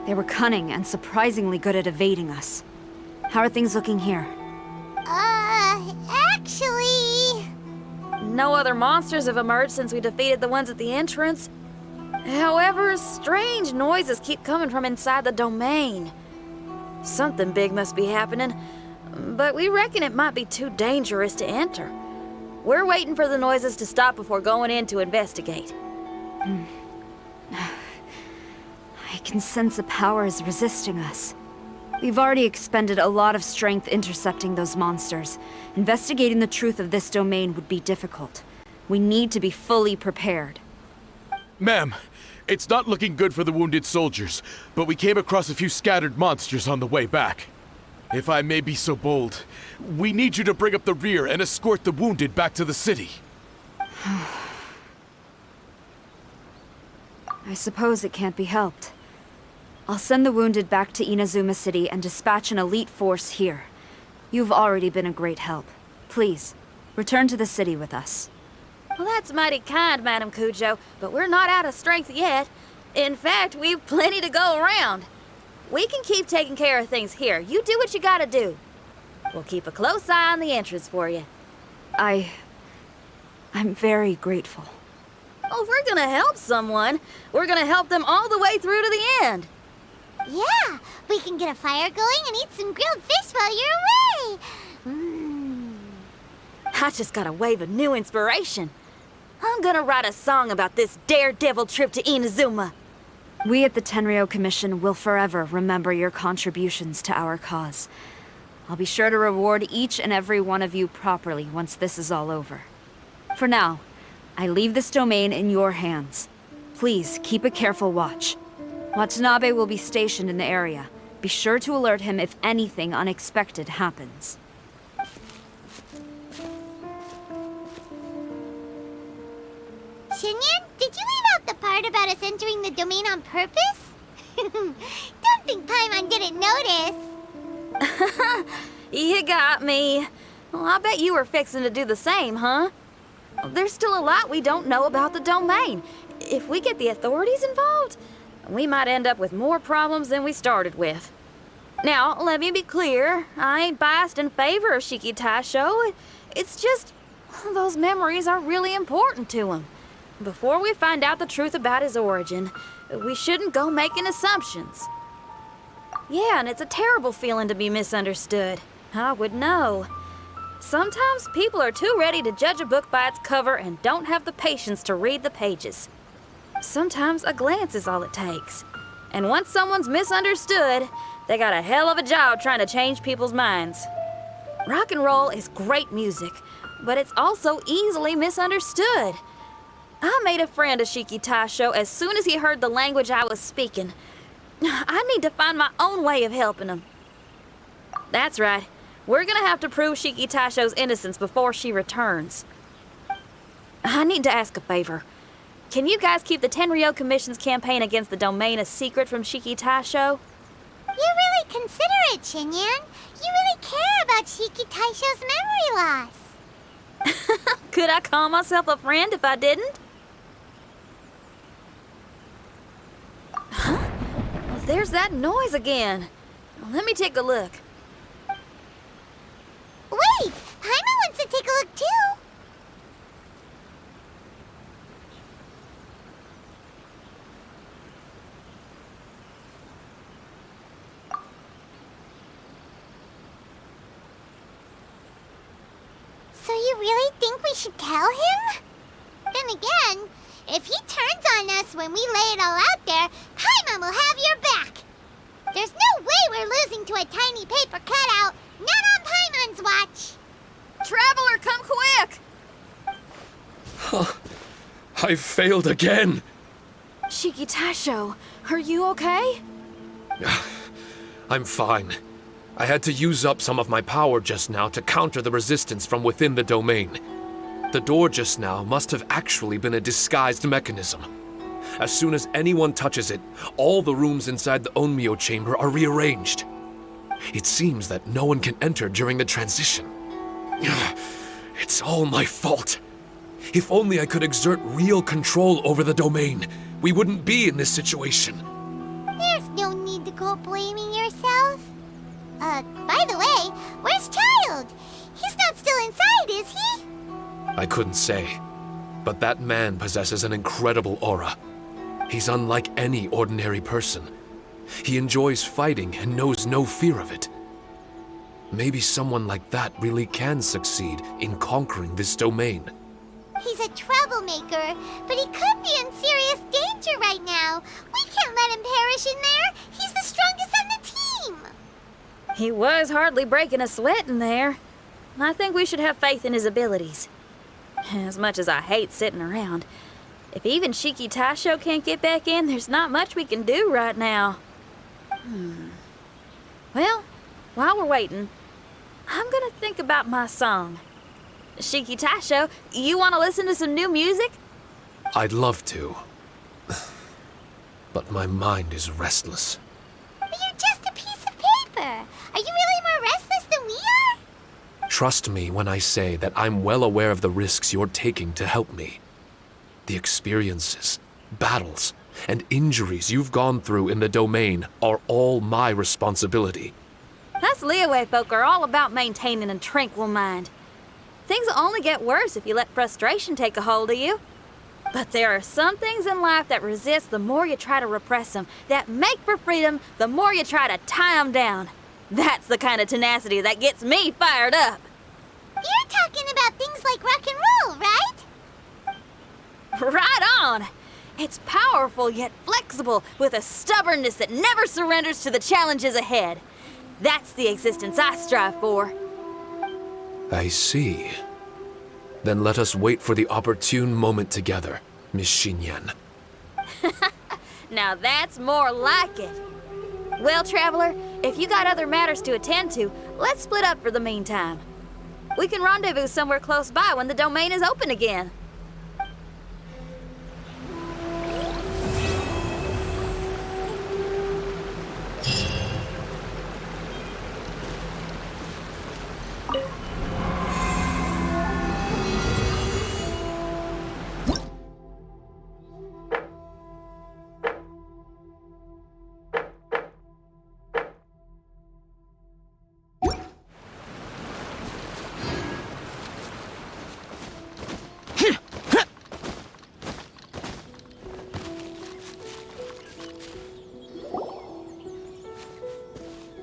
They were cunning and surprisingly good at evading us. How are things looking here? Actually... No other monsters have emerged since we defeated the ones at the entrance. However, strange noises keep coming from inside the domain. Something big must be happening, but we reckon it might be too dangerous to enter. We're waiting for the noises to stop before going in to investigate. I can sense a power is resisting us. We've already expended a lot of strength intercepting those monsters. Investigating the truth of this domain would be difficult. We need to be fully prepared. Ma'am, it's not looking good for the wounded soldiers, but we came across a few scattered monsters on the way back. If I may be so bold, we need you to bring up the rear and escort the wounded back to the city. I suppose it can't be helped. I'll send the wounded back to Inazuma City and dispatch an elite force here. You've already been a great help. Please, return to the city with us. Well, that's mighty kind, Madam Cujo, but we're not out of strength yet. In fact, we've plenty to go around. We can keep taking care of things here. You do what you gotta do. We'll keep a close eye on the entrance for you. I'm very grateful. Oh, if we're gonna help someone, we're gonna help them all the way through to the end. Yeah, we can get a fire going and eat some grilled fish while you're away. I just got a wave of new inspiration. I'm gonna write a song about this daredevil trip to Inazuma. We at the Tenryou Commission will forever remember your contributions to our cause. I'll be sure to reward each and every one of you properly once this is all over. For now, I leave this domain in your hands. Please keep a careful watch. Watanabe will be stationed in the area. Be sure to alert him if anything unexpected happens. Shinyan, did you leave out the part about us entering the domain on purpose? Don't think Paimon didn't notice. You got me. Well, I bet you were fixing to do the same, huh? There's still a lot we don't know about the domain. If we get the authorities involved, we might end up with more problems than we started with. Now, let me be clear. I ain't biased in favor of Shiki Taisho. It's just, those memories are really important to him. Before we find out the truth about his origin, we shouldn't go making assumptions. Yeah, and it's a terrible feeling to be misunderstood. I would know. Sometimes people are too ready to judge a book by its cover and don't have the patience to read the pages. Sometimes a glance is all it takes. And once someone's misunderstood, They got a hell of a job trying to change people's minds. Rock and roll is great music, but it's also easily misunderstood. I made a friend of Shiki Taisho as soon as he heard the language I was speaking. I need to find my own way of helping him. That's right. We're gonna have to prove Shiki Taisho's innocence before she returns. I need to ask a favor. Can you guys keep the Tenryou Commission's campaign against the domain a secret from Shiki Taisho? You're really considerate, Xinyan. You really care about Shiki Taisho's memory loss. Could I call myself a friend if I didn't? Huh? Well, there's that noise again. Let me take a look. Wait! Paimon wants to take a look too! So you really think we should tell him? Then again, if he turns on us when we lay it all out there, Paimon will have your back! There's no way we're losing to a tiny paper cutout, not on Paimon's watch! Traveler, come quick! I failed again. Shiki Taisho, are you okay? I'm fine. I had to use up some of my power just now to counter the resistance from within the domain. The door just now must have actually been a disguised mechanism. As soon as anyone touches it, all the rooms inside the Onmyo chamber are rearranged. It seems that no one can enter during the transition. It's all my fault. If only I could exert real control over the domain, we wouldn't be in this situation. There's no need to go blaming yourself. By the way, where's Child? He's not still inside, is he? I couldn't say, but that man possesses an incredible aura. He's unlike any ordinary person. He enjoys fighting and knows no fear of it. Maybe someone like that really can succeed in conquering this domain. He's a troublemaker, but he could be in serious danger right now. We can't let him perish in there. He's the strongest on the team. He was hardly breaking a sweat in there. I think we should have faith in his abilities. As much as I hate sitting around, if even Shiki Taisho can't get back in, there's not much we can do right now. Well, while we're waiting, I'm gonna think about my song. Shiki Taisho, you want to listen to some new music? I'd love to. But my mind is restless. But you're just a piece of paper. Are you really more restless than we are? Trust me when I say that I'm well aware of the risks you're taking to help me. The experiences, battles, and injuries you've gone through in the domain are all my responsibility. Us Liyue folk are all about maintaining a tranquil mind. Things will only get worse if you let frustration take a hold of you. But there are some things in life that resist the more you try to repress them, that make for freedom the more you try to tie them down. That's the kind of tenacity that gets me fired up. You're talking about things like rock and roll, right? Right on! It's powerful yet flexible, with a stubbornness that never surrenders to the challenges ahead. That's the existence I strive for. I see. Then let us wait for the opportune moment together, Miss Xinyan. Now that's more like it. Well, Traveler, if you got other matters to attend to, let's split up for the meantime. We can rendezvous somewhere close by when the domain is open again.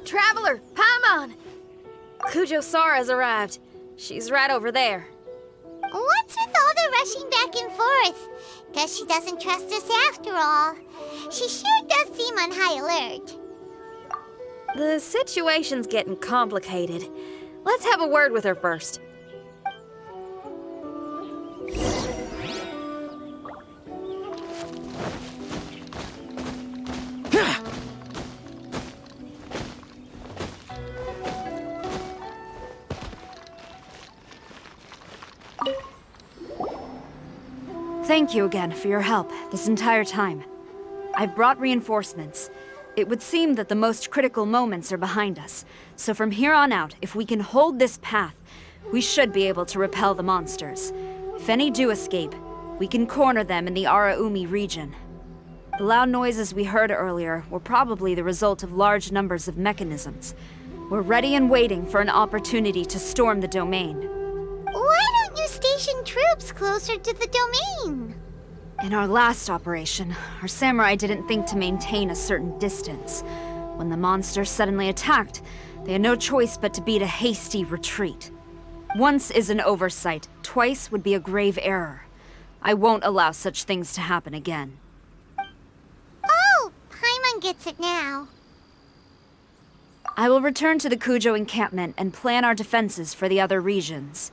Traveler, Paimon! Kujo Sara's arrived. She's right over there. What's with all the rushing back and forth? Guess she doesn't trust us after all. She sure does seem on high alert. The situation's getting complicated. Let's have a word with her first. Thank you again for your help this entire time. I've brought reinforcements. It would seem that the most critical moments are behind us, so from here on out, if we can hold this path, we should be able to repel the monsters. If any do escape, we can corner them in the Araumi region. The loud noises we heard earlier were probably the result of large numbers of mechanisms. We're ready and waiting for an opportunity to storm the domain. Why don't you station troops closer to the domain? In our last operation, our samurai didn't think to maintain a certain distance. When the monsters suddenly attacked, they had no choice but to beat a hasty retreat. Once is an oversight, twice would be a grave error. I won't allow such things to happen again. Oh, Paimon gets it now. I will return to the Kujo encampment and plan our defenses for the other regions.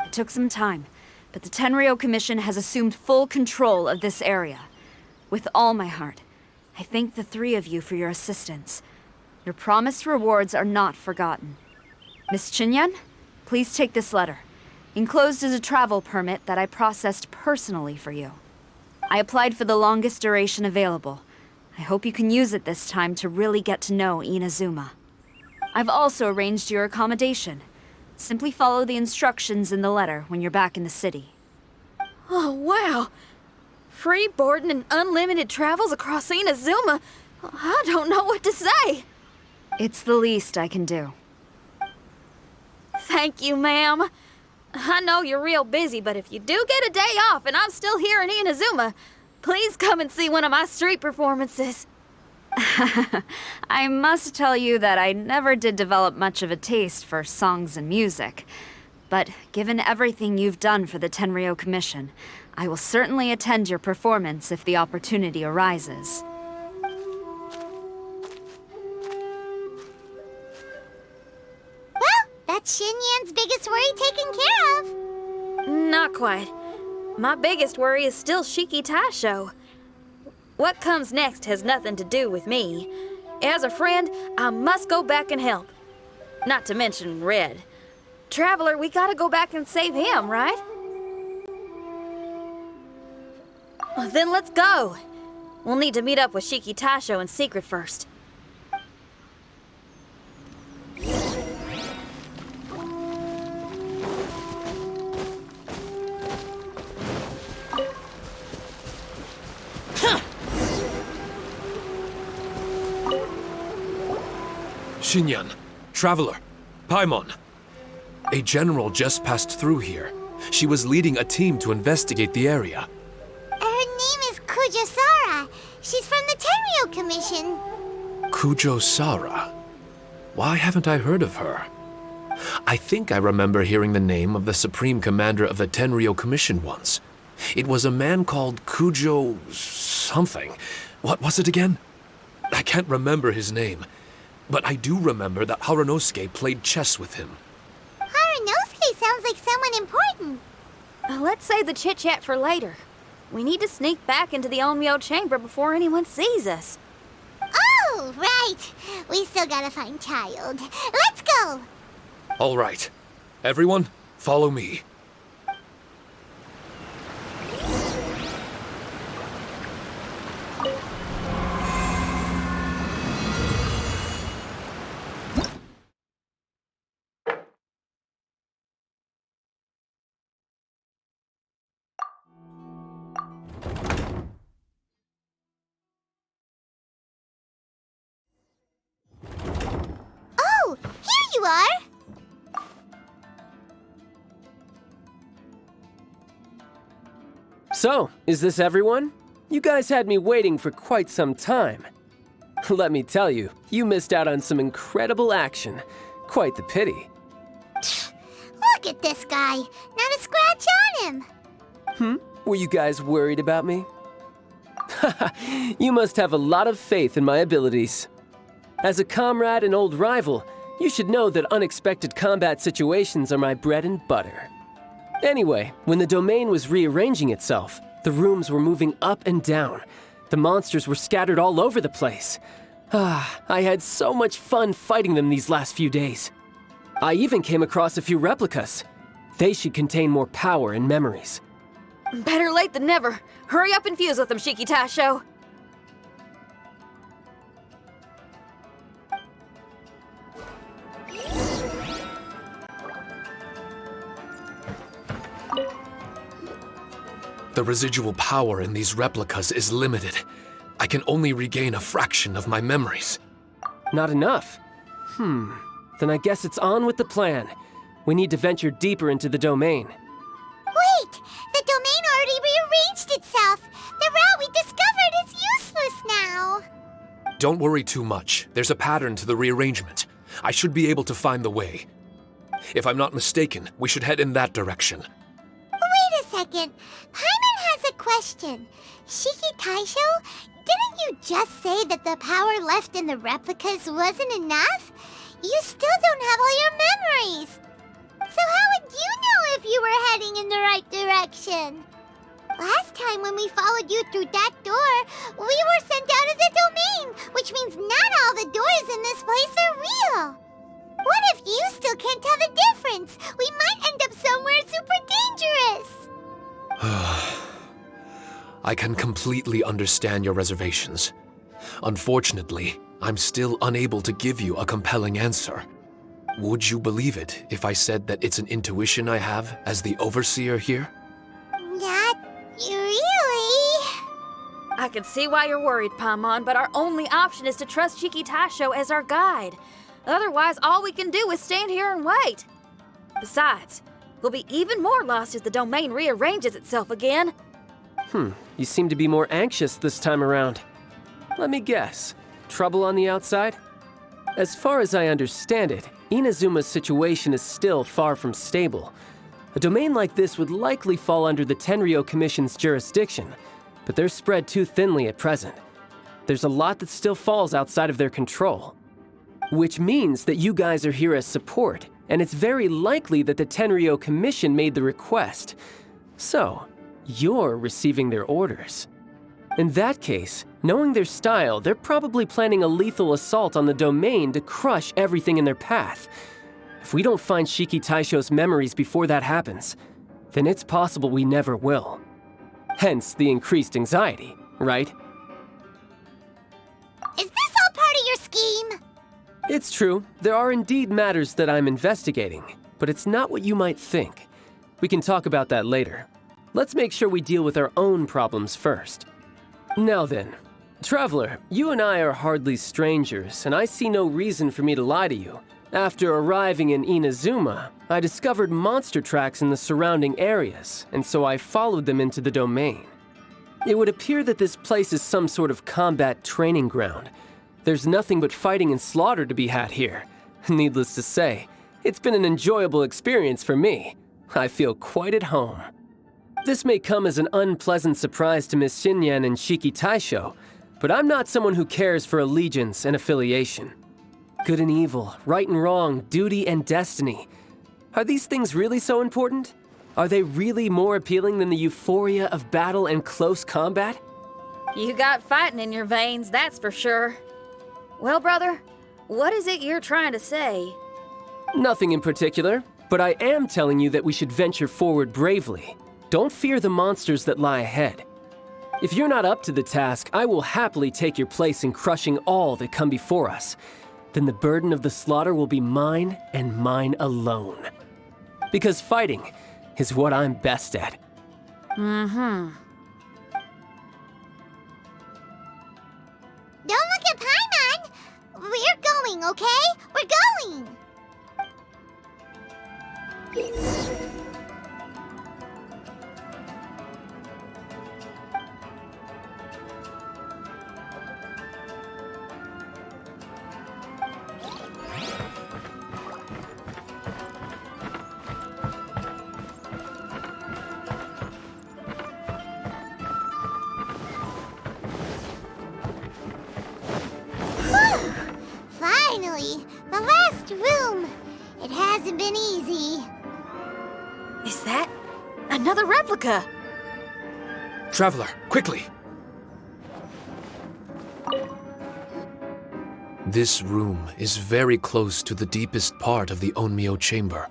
It took some time, but the Tenryou Commission has assumed full control of this area. With all my heart, I thank the three of you for your assistance. Your promised rewards are not forgotten. Miss Chinyan, please take this letter. Enclosed is a travel permit that I processed personally for you. I applied for the longest duration available. I hope you can use it this time to really get to know Inazuma. I've also arranged your accommodation. Simply follow the instructions in the letter when you're back in the city. Oh, wow. Free boarding and unlimited travels across Inazuma. I don't know what to say. It's the least I can do. Thank you, ma'am. I know you're real busy, but if you do get a day off and I'm still here in Inazuma, please come and see one of my street performances. I must tell you that I never did develop much of a taste for songs and music. But given everything you've done for the Tenryou Commission, I will certainly attend your performance if the opportunity arises. Well, that's Xinyan's biggest worry taken care of. Not quite. My biggest worry is still Shiki Taisho. What comes next has nothing to do with me. As a friend, I must go back and help. Not to mention Red. Traveler, we gotta go back and save him, right? Well, then let's go. We'll need to meet up with Shiki Taisho in secret first. Xinyan, Traveler, Paimon. A general just passed through here. She was leading a team to investigate the area. Her name is Kujasara. She's from the Tenryou Commission. Kujo Sara. Why haven't I heard of her? I think I remember hearing the name of the Supreme Commander of the Tenryou Commission once. It was a man called Kujo something. What was it again? I can't remember his name. But I do remember that Harunosuke played chess with him. Harunosuke sounds like someone important. Let's save the chit-chat for later. We need to sneak back into the Onmyo chamber before anyone sees us. Oh, right. We still gotta find Child. Let's go. All right. Everyone, follow me. Oh, here you are. So, is this everyone? You guys had me waiting for quite some time. Let me tell you, you missed out on some incredible action. Quite the pity. Look at this guy. Not a scratch on him. Were you guys worried about me? You must have a lot of faith in my abilities. As a comrade and old rival, you should know that unexpected combat situations are my bread and butter. Anyway, when the domain was rearranging itself, the rooms were moving up and down. The monsters were scattered all over the place. I had so much fun fighting them these last few days. I even came across a few replicas. They should contain more power and memories. Better late than never. Hurry up and fuse with them, Shiki Taisho. The residual power in these replicas is limited. I can only regain a fraction of my memories. Not enough? Then I guess it's on with the plan. We need to venture deeper into the domain. Wait! The domain already rearranged itself! The route we discovered is useless now! Don't worry too much. There's a pattern to the rearrangement. I should be able to find the way. If I'm not mistaken, we should head in that direction. Wait a second. Paimon has a question. Shiki Taisho, didn't you just say that the power left in the replicas wasn't enough? You still don't have all your memories. So how would you know if you were heading in the right direction? Last time when we followed you through that door, we were sent out of the domain, which means not all the doors in this place are real. What if you still can't tell the difference? We might end up somewhere super dangerous. I can completely understand your reservations. Unfortunately, I'm still unable to give you a compelling answer. Would you believe it if I said that it's an intuition I have as the overseer here? Not really. I can see why you're worried, Paimon, but our only option is to trust Shiki Taisho as our guide. Otherwise, all we can do is stand here and wait. Besides, we'll be even more lost if the domain rearranges itself again. You seem to be more anxious this time around. Let me guess. Trouble on the outside? As far as I understand it, Inazuma's situation is still far from stable. A domain like this would likely fall under the Tenryou Commission's jurisdiction, but they're spread too thinly at present. There's a lot that still falls outside of their control. Which means that you guys are here as support, and it's very likely that the Tenryou Commission made the request. So, you're receiving their orders. In that case, knowing their style, they're probably planning a lethal assault on the domain to crush everything in their path. If we don't find Shiki Taisho's memories before that happens, then it's possible we never will. Hence the increased anxiety, right? Is this all part of your scheme? It's true, there are indeed matters that I'm investigating, but it's not what you might think. We can talk about that later. Let's make sure we deal with our own problems first. Now then, Traveler, you and I are hardly strangers, and I see no reason for me to lie to you. After arriving in Inazuma, I discovered monster tracks in the surrounding areas, and so I followed them into the domain. It would appear that this place is some sort of combat training ground. There's nothing but fighting and slaughter to be had here. Needless to say, it's been an enjoyable experience for me. I feel quite at home. This may come as an unpleasant surprise to Miss Xinyan and Shiki Taisho, but I'm not someone who cares for allegiance and affiliation. Good and evil, right and wrong, duty and destiny. Are these things really so important? Are they really more appealing than the euphoria of battle and close combat? You got fighting in your veins, that's for sure. Well, brother, what is it you're trying to say? Nothing in particular, but I am telling you that we should venture forward bravely. Don't fear the monsters that lie ahead. If you're not up to the task, I will happily take your place in crushing all that come before us. Then the burden of the slaughter will be mine and mine alone. Because fighting is what I'm best at. Don't look at Paimon! We're going, okay? We're going! hasn't been easy. Is that another replica? Traveler, quickly! This room is very close to the deepest part of the Onmyo chamber.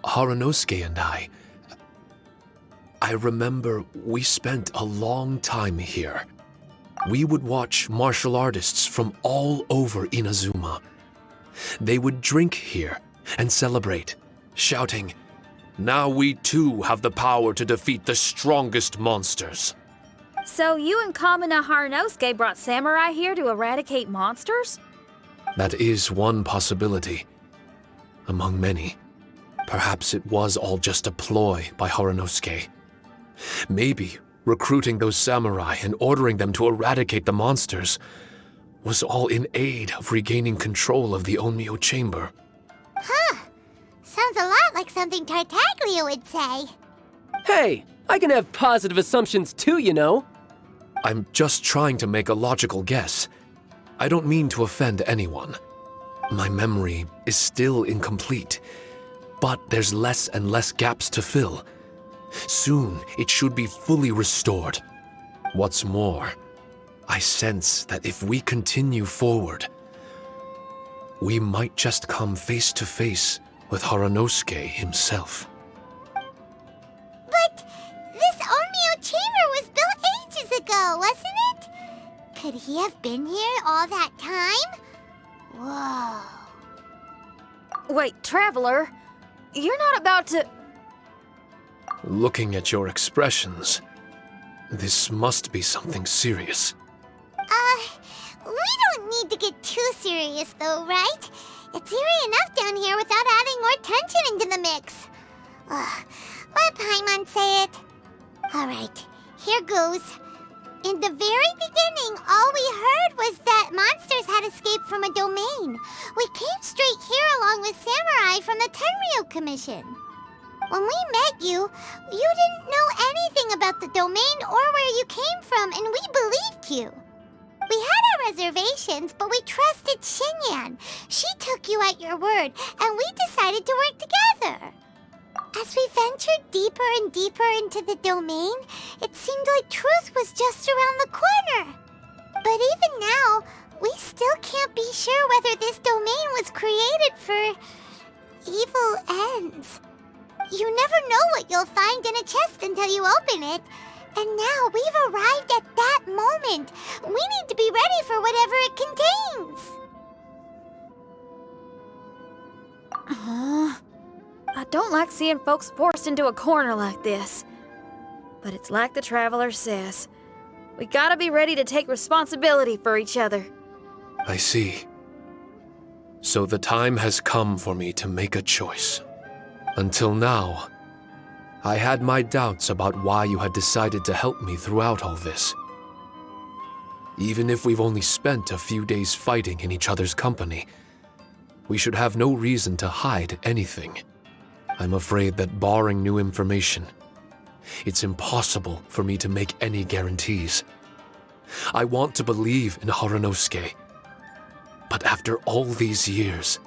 Haranosuke and I remember we spent a long time here. We would watch martial artists from all over Inazuma. They would drink here and celebrate, shouting, "Now we too have the power to defeat the strongest monsters." So you and Kamina Haranosuke brought samurai here to eradicate monsters? That is one possibility, among many. Perhaps it was all just a ploy by Haranosuke. Maybe recruiting those samurai and ordering them to eradicate the monsters was all in aid of regaining control of the Onmyo chamber. Huh. Sounds a lot like something Tartaglia would say. Hey, I can have positive assumptions too, you know. I'm just trying to make a logical guess. I don't mean to offend anyone. My memory is still incomplete, but there's less and less gaps to fill. Soon, it should be fully restored. What's more, I sense that if we continue forward, we might just come face to face with Haranosuke himself. But this Onmyo chamber was built ages ago, wasn't it? Could he have been here all that time? Whoa. Wait, Traveler, you're not about to... Looking at your expressions, this must be something serious. We don't need to get too serious though, right? It's eerie enough down here without adding more tension into the mix. Let Paimon say it. Alright, here goes. In the very beginning, all we heard was that monsters had escaped from a domain. We came straight here along with samurai from the Tenryo Commission. When we met you, you didn't know anything about the domain or where you came from, and we believed you. We had our reservations, but we trusted Xinyan. She took you at your word, and we decided to work together. As we ventured deeper and deeper into the domain, it seemed like truth was just around the corner. But even now, we still can't be sure whether this domain was created for evil ends. You never know what you'll find in a chest until you open it. And now we've arrived at that moment. We need to be ready for whatever it contains. I don't like seeing folks forced into a corner like this. But it's like the Traveler says. We gotta be ready to take responsibility for each other. I see. So the time has come for me to make a choice. Until now, I had my doubts about why you had decided to help me throughout all this. Even if we've only spent a few days fighting in each other's company, we should have no reason to hide anything. I'm afraid that barring new information, it's impossible for me to make any guarantees. I want to believe in Haranosuke, but after all these years,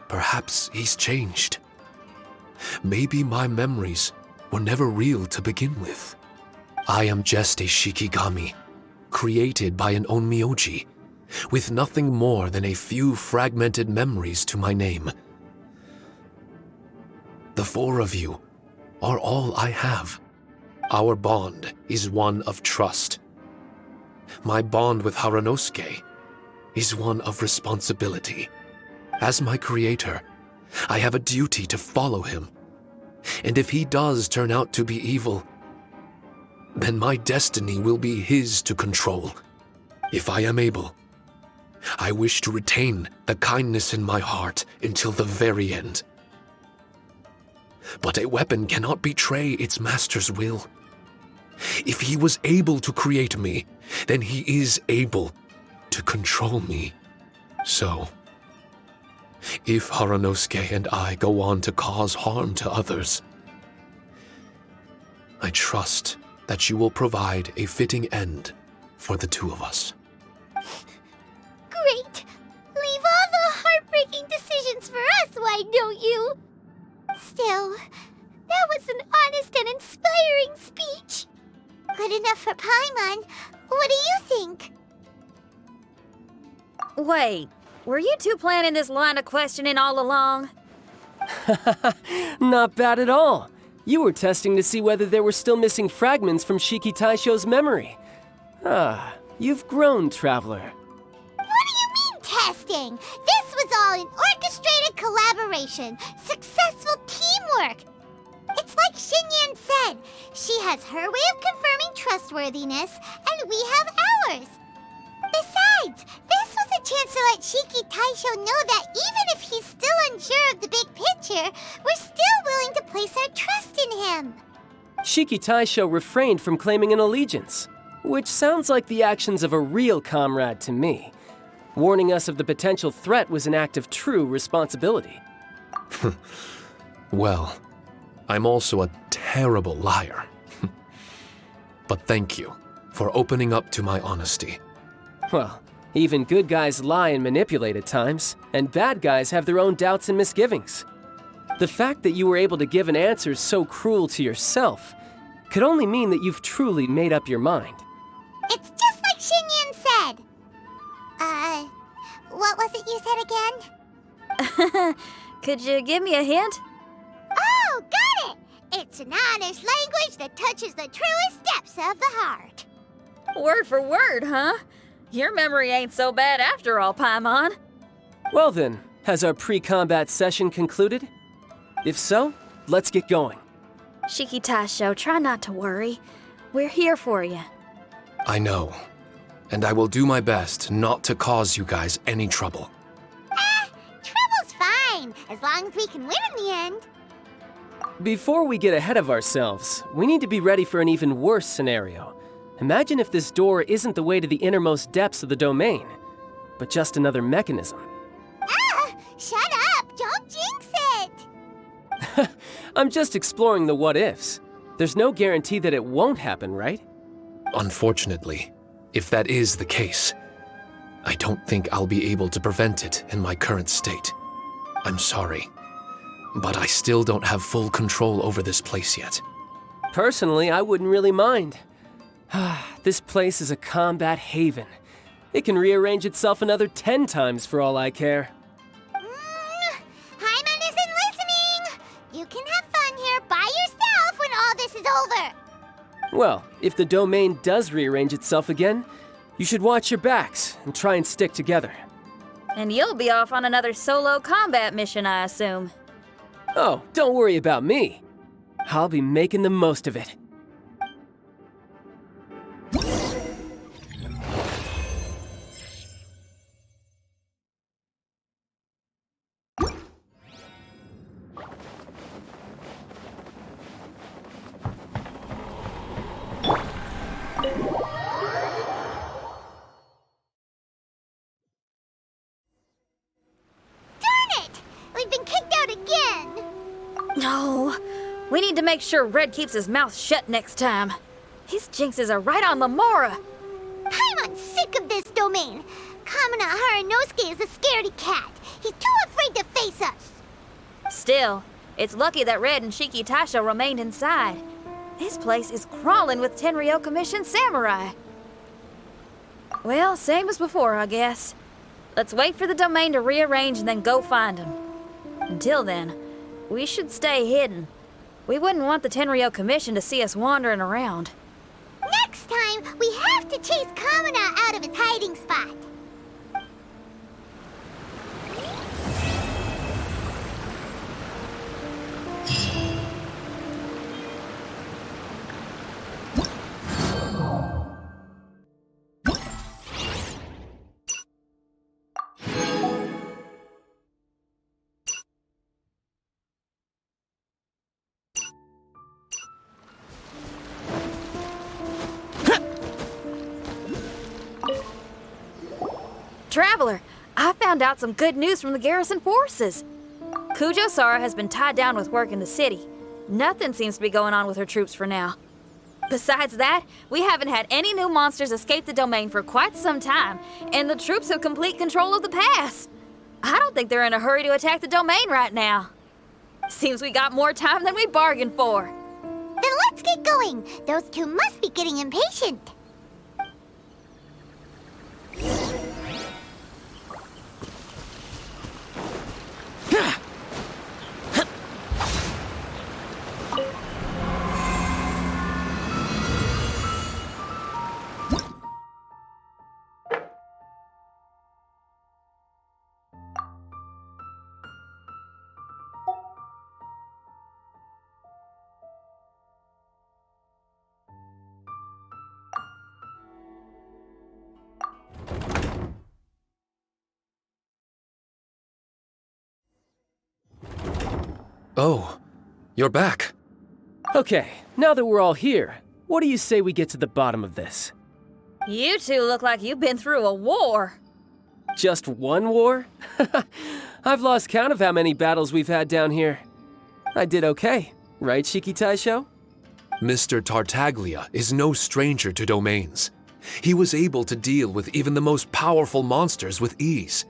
perhaps he's changed. Maybe my memories were never real to begin with. I am just a Shikigami, created by an Onmyoji, with nothing more than a few fragmented memories to my name. The four of you are all I have. Our bond is one of trust. My bond with Haranosuke is one of responsibility. As my creator, I have a duty to follow him. And if he does turn out to be evil, then my destiny will be his to control. If I am able, I wish to retain the kindness in my heart until the very end. But a weapon cannot betray its master's will. If he was able to create me, then he is able to control me. So, if Haranosuke and I go on to cause harm to others, I trust that you will provide a fitting end for the two of us. Great! Leave all the heartbreaking decisions for us, why don't you? Still, that was an honest and inspiring speech. Good enough for Paimon. What do you think? Wait, were you two planning this line of questioning all along? Not bad at all. You were testing to see whether there were still missing fragments from Shiki Taisho's memory. Ah, you've grown, Traveler. What do you mean, testing? This was all an orchestrated collaboration. Successful teamwork. It's like Xinyan said. She has her way of confirming trustworthiness, and we have ours. Besides, this was a chance to let Shiki Taisho know that even if he's still unsure of the big picture, we're still willing to place our trust in him. Shiki Taisho refrained from claiming an allegiance, which sounds like the actions of a real comrade to me. Warning us of the potential threat was an act of true responsibility. Well, I'm also a terrible liar. But thank you for opening up to my honesty. Well, even good guys lie and manipulate at times, and bad guys have their own doubts and misgivings. The fact that you were able to give an answer so cruel to yourself could only mean that you've truly made up your mind. It's just like Xinyan said. What was it you said again? Could you give me a hint? Oh, got it! It's an honest language that touches the truest depths of the heart. Word for word, huh? Your memory ain't so bad after all, Paimon. Well then, has our pre-combat session concluded? If so, let's get going. Shiki Taisho, try not to worry. We're here for you. I know. And I will do my best not to cause you guys any trouble. Trouble's fine, as long as we can win in the end. Before we get ahead of ourselves, we need to be ready for an even worse scenario. Imagine if this door isn't the way to the innermost depths of the domain, but just another mechanism. Shut up! Don't jinx it! I'm just exploring the what-ifs. There's no guarantee that it won't happen, right? Unfortunately, if that is the case, I don't think I'll be able to prevent it in my current state. I'm sorry, but I still don't have full control over this place yet. Personally, I wouldn't really mind. This place is a combat haven. It can rearrange itself another 10 times for all I care. Hyman isn't listening! You can have fun here by yourself when all this is over! Well, if the domain does rearrange itself again, you should watch your backs and try and stick together. And you'll be off on another solo combat mission, I assume. Oh, don't worry about me. I'll be making the most of it. No, we need to make sure Red keeps his mouth shut next time. His jinxes are right on Lamora. I'm sick of this domain. Kamina Haranosuke is a scaredy cat. He's too afraid to face us. Still, it's lucky that Red and Shiki Taisho remained inside. This place is crawling with Tenryou Commission samurai. Well, same as before, I guess. Let's wait for the domain to rearrange and then go find him. Until then, we should stay hidden. We wouldn't want the Tenryou Commission to see us wandering around. Next time, we have to chase Kamina out of his hiding spot. Traveler, I found out some good news from the garrison forces. Kujo-Sara has been tied down with work in the city. Nothing seems to be going on with her troops for now. Besides that, we haven't had any new monsters escape the domain for quite some time, and the troops have complete control of the pass. I don't think they're in a hurry to attack the domain right now. Seems we got more time than we bargained for. Then let's get going. Those two must be getting impatient. Oh, you're back. Okay, now that we're all here, what do you say we get to the bottom of this? You two look like you've been through a war. Just one war? I've lost count of how many battles we've had down here. I did okay, right, Shiki Taisho? Mr. Tartaglia is no stranger to domains. He was able to deal with even the most powerful monsters with ease.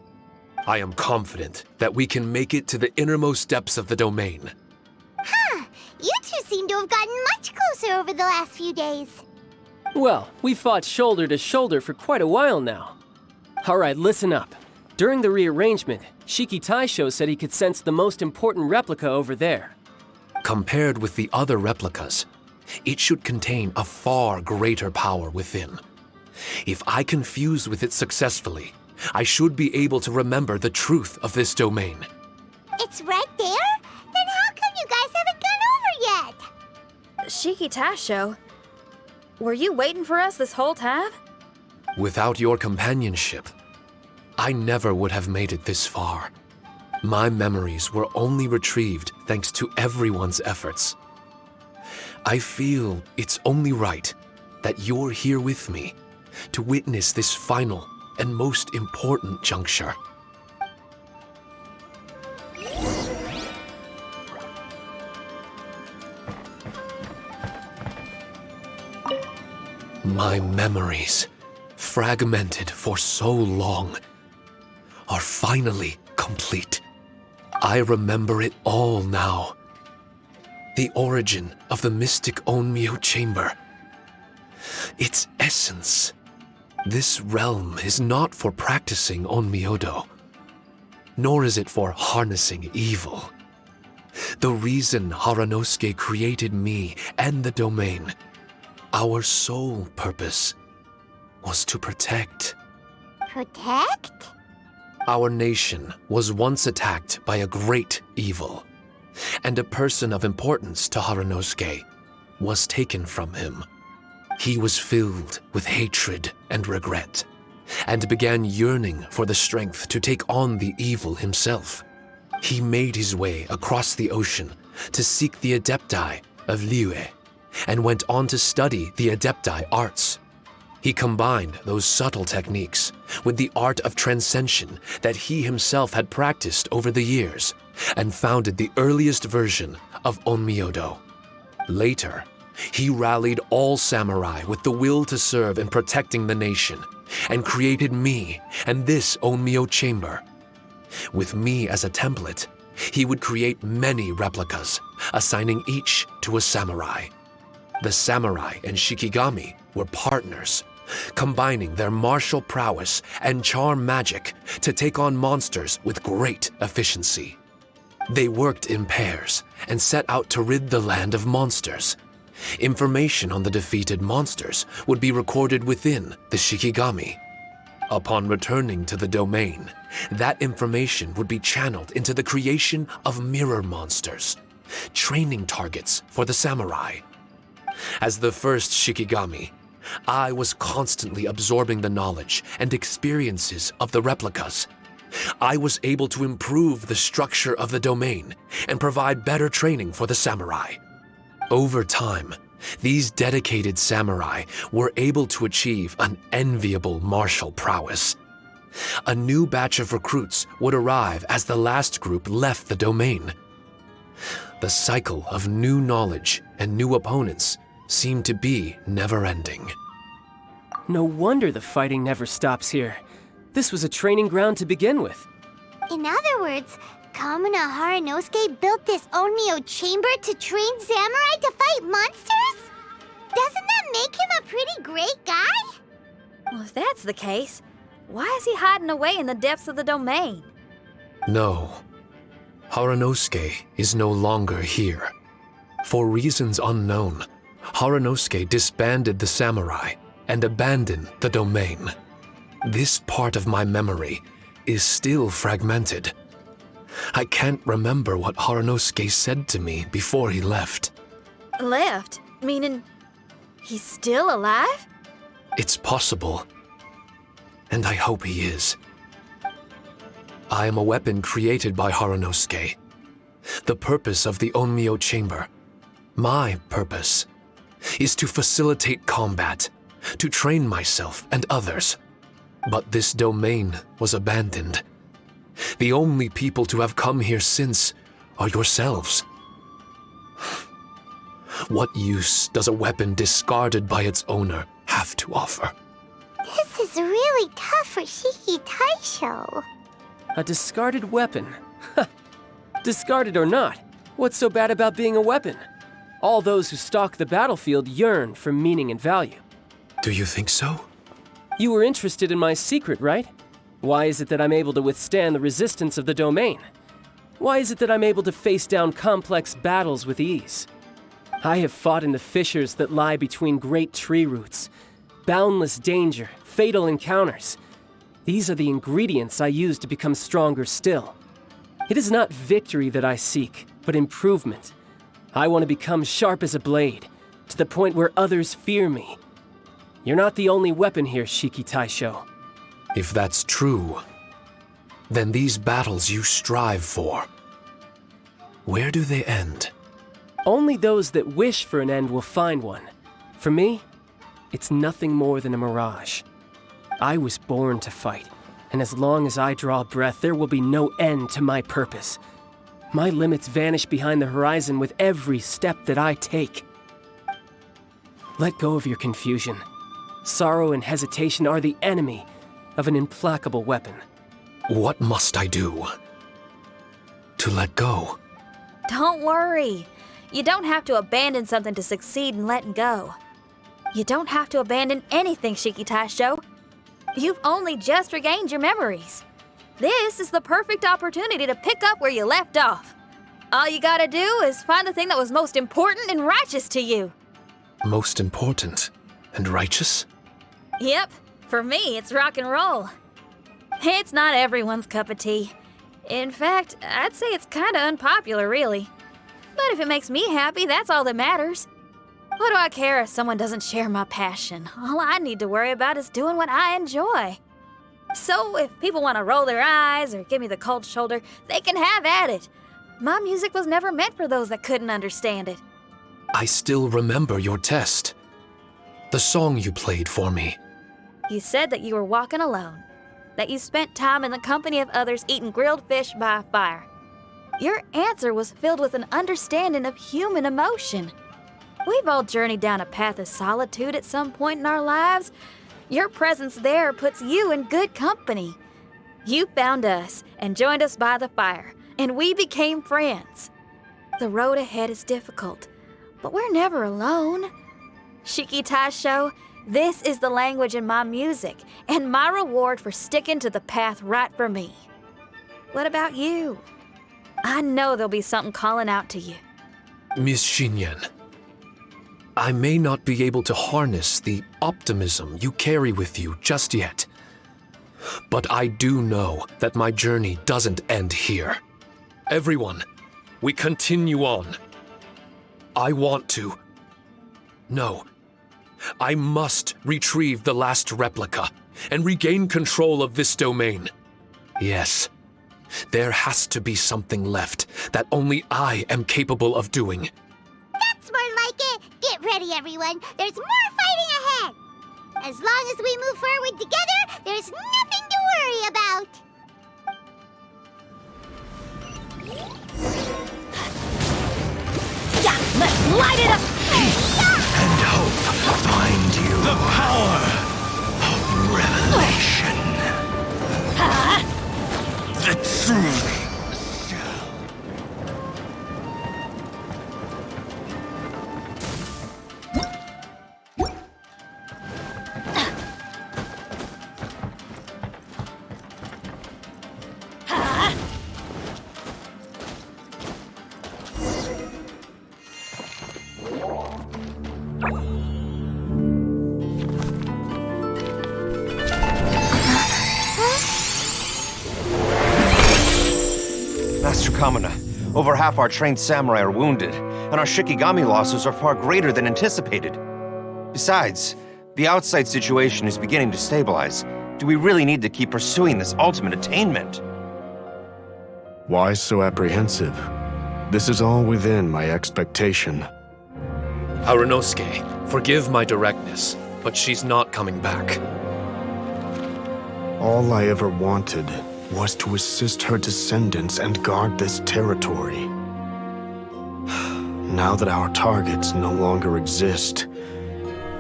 I am confident that we can make it to the innermost depths of the domain. Huh. You two seem to have gotten much closer over the last few days. Well, we fought shoulder to shoulder for quite a while now. All right, listen up. During the rearrangement, Shiki Taisho said he could sense the most important replica over there. Compared with the other replicas, it should contain a far greater power within. If I can fuse with it successfully, I should be able to remember the truth of this domain. It's right there? Then how come you guys haven't gone over yet? Shiki Taisho, were you waiting for us this whole time? Without your companionship, I never would have made it this far. My memories were only retrieved thanks to everyone's efforts. I feel it's only right that you're here with me to witness this final and most important juncture. My memories, fragmented for so long, are finally complete. I remember it all now. The origin of the mystic Onmyo chamber. Its essence. This realm is not for practicing Onmyodo, nor is it for harnessing evil. The reason Haranosuke created me and the domain, our sole purpose, was to protect. Protect? Our nation was once attacked by a great evil, and a person of importance to Haranosuke was taken from him. He was filled with hatred and regret, and began yearning for the strength to take on the evil himself. He made his way across the ocean to seek the Adepti of Liyue, and went on to study the Adepti arts. He combined those subtle techniques with the art of transcension that he himself had practiced over the years, and founded the earliest version of Onmyodo. Later, he rallied all samurai with the will to serve in protecting the nation, and created me and this Onmyo chamber. With me as a template, he would create many replicas, assigning each to a samurai. The samurai and Shikigami were partners, combining their martial prowess and charm magic to take on monsters with great efficiency. They worked in pairs and set out to rid the land of monsters. Information on the defeated monsters would be recorded within the Shikigami. Upon returning to the domain, that information would be channeled into the creation of mirror monsters, training targets for the samurai. As the first Shikigami, I was constantly absorbing the knowledge and experiences of the replicas. I was able to improve the structure of the domain and provide better training for the samurai. Over time, these dedicated samurai were able to achieve an enviable martial prowess. A new batch of recruits would arrive as the last group left the domain. The cycle of new knowledge and new opponents seemed to be never-ending. No wonder the fighting never stops here. This was a training ground to begin with. In other words, Kamuna Haranosuke built this Onmyo chamber to train samurai to fight monsters? Doesn't that make him a pretty great guy? Well, if that's the case, why is he hiding away in the depths of the domain? No. Haranosuke is no longer here. For reasons unknown, Haranosuke disbanded the samurai and abandoned the domain. This part of my memory is still fragmented. I can't remember what Haranosuke said to me before he left. Left? Meaning he's still alive? It's possible. And I hope he is. I am a weapon created by Haranosuke. The purpose of the Onmyo chamber, my purpose, is to facilitate combat, to train myself and others. But this domain was abandoned. The only people to have come here since are yourselves. What use does a weapon discarded by its owner have to offer? This is really tough for Shiki Taisho. A discarded weapon. Discarded or not, what's so bad about being a weapon? All those who stalk the battlefield yearn for meaning and value. Do you think so? You were interested in my secret, right? Why is it that I'm able to withstand the resistance of the domain? Why is it that I'm able to face down complex battles with ease? I have fought in the fissures that lie between great tree roots. Boundless danger, fatal encounters. These are the ingredients I use to become stronger still. It is not victory that I seek, but improvement. I want to become sharp as a blade, to the point where others fear me. You're not the only weapon here, Shiki Taisho. If that's true, then these battles you strive for, where do they end? Only those that wish for an end will find one. For me, it's nothing more than a mirage. I was born to fight, and as long as I draw breath, there will be no end to my purpose. My limits vanish behind the horizon with every step that I take. Let go of your confusion. Sorrow and hesitation are the enemy of an implacable weapon. What must I do to let go? Don't worry. You don't have to abandon something to succeed in letting go. You don't have to abandon anything, Shiki Taisho. You've only just regained your memories. This is the perfect opportunity to pick up where you left off. All you gotta do is find the thing that was most important and righteous to you. Most important and righteous? Yep, for me, it's rock and roll. It's not everyone's cup of tea. In fact, I'd say it's kinda unpopular, really. But if it makes me happy, that's all that matters. What do I care if someone doesn't share my passion? All I need to worry about is doing what I enjoy. So if people want to roll their eyes or give me the cold shoulder, they can have at it. My music was never meant for those that couldn't understand it. I still remember your test. The song you played for me. You said that you were walking alone, that you spent time in the company of others eating grilled fish by a fire. Your answer was filled with an understanding of human emotion. We've all journeyed down a path of solitude at some point in our lives. Your presence there puts you in good company. You found us and joined us by the fire, and we became friends. The road ahead is difficult, but we're never alone. Shiki Taisho, this is the language in my music, and my reward for sticking to the path right for me. What about you? I know there'll be something calling out to you. Miss Shinyan, I may not be able to harness the optimism you carry with you just yet. But I do know that my journey doesn't end here. Everyone, we continue on. I want to. No. I must retrieve the last replica and regain control of this domain. Yes. There has to be something left that only I am capable of doing. That's more like it. Get ready, everyone. There's more fighting ahead. As long as we move forward together, there's nothing to worry about. Yeah, let's light it up! And hope find you. The power of revelation. Huh? The true Kamina. Over half our trained samurai are wounded, and our Shikigami losses are far greater than anticipated. Besides, the outside situation is beginning to stabilize. Do we really need to keep pursuing this ultimate attainment? Why so apprehensive? This is all within my expectation. Harunosuke, forgive my directness, but she's not coming back. All I ever wanted was to assist her descendants and guard this territory. Now that our targets no longer exist,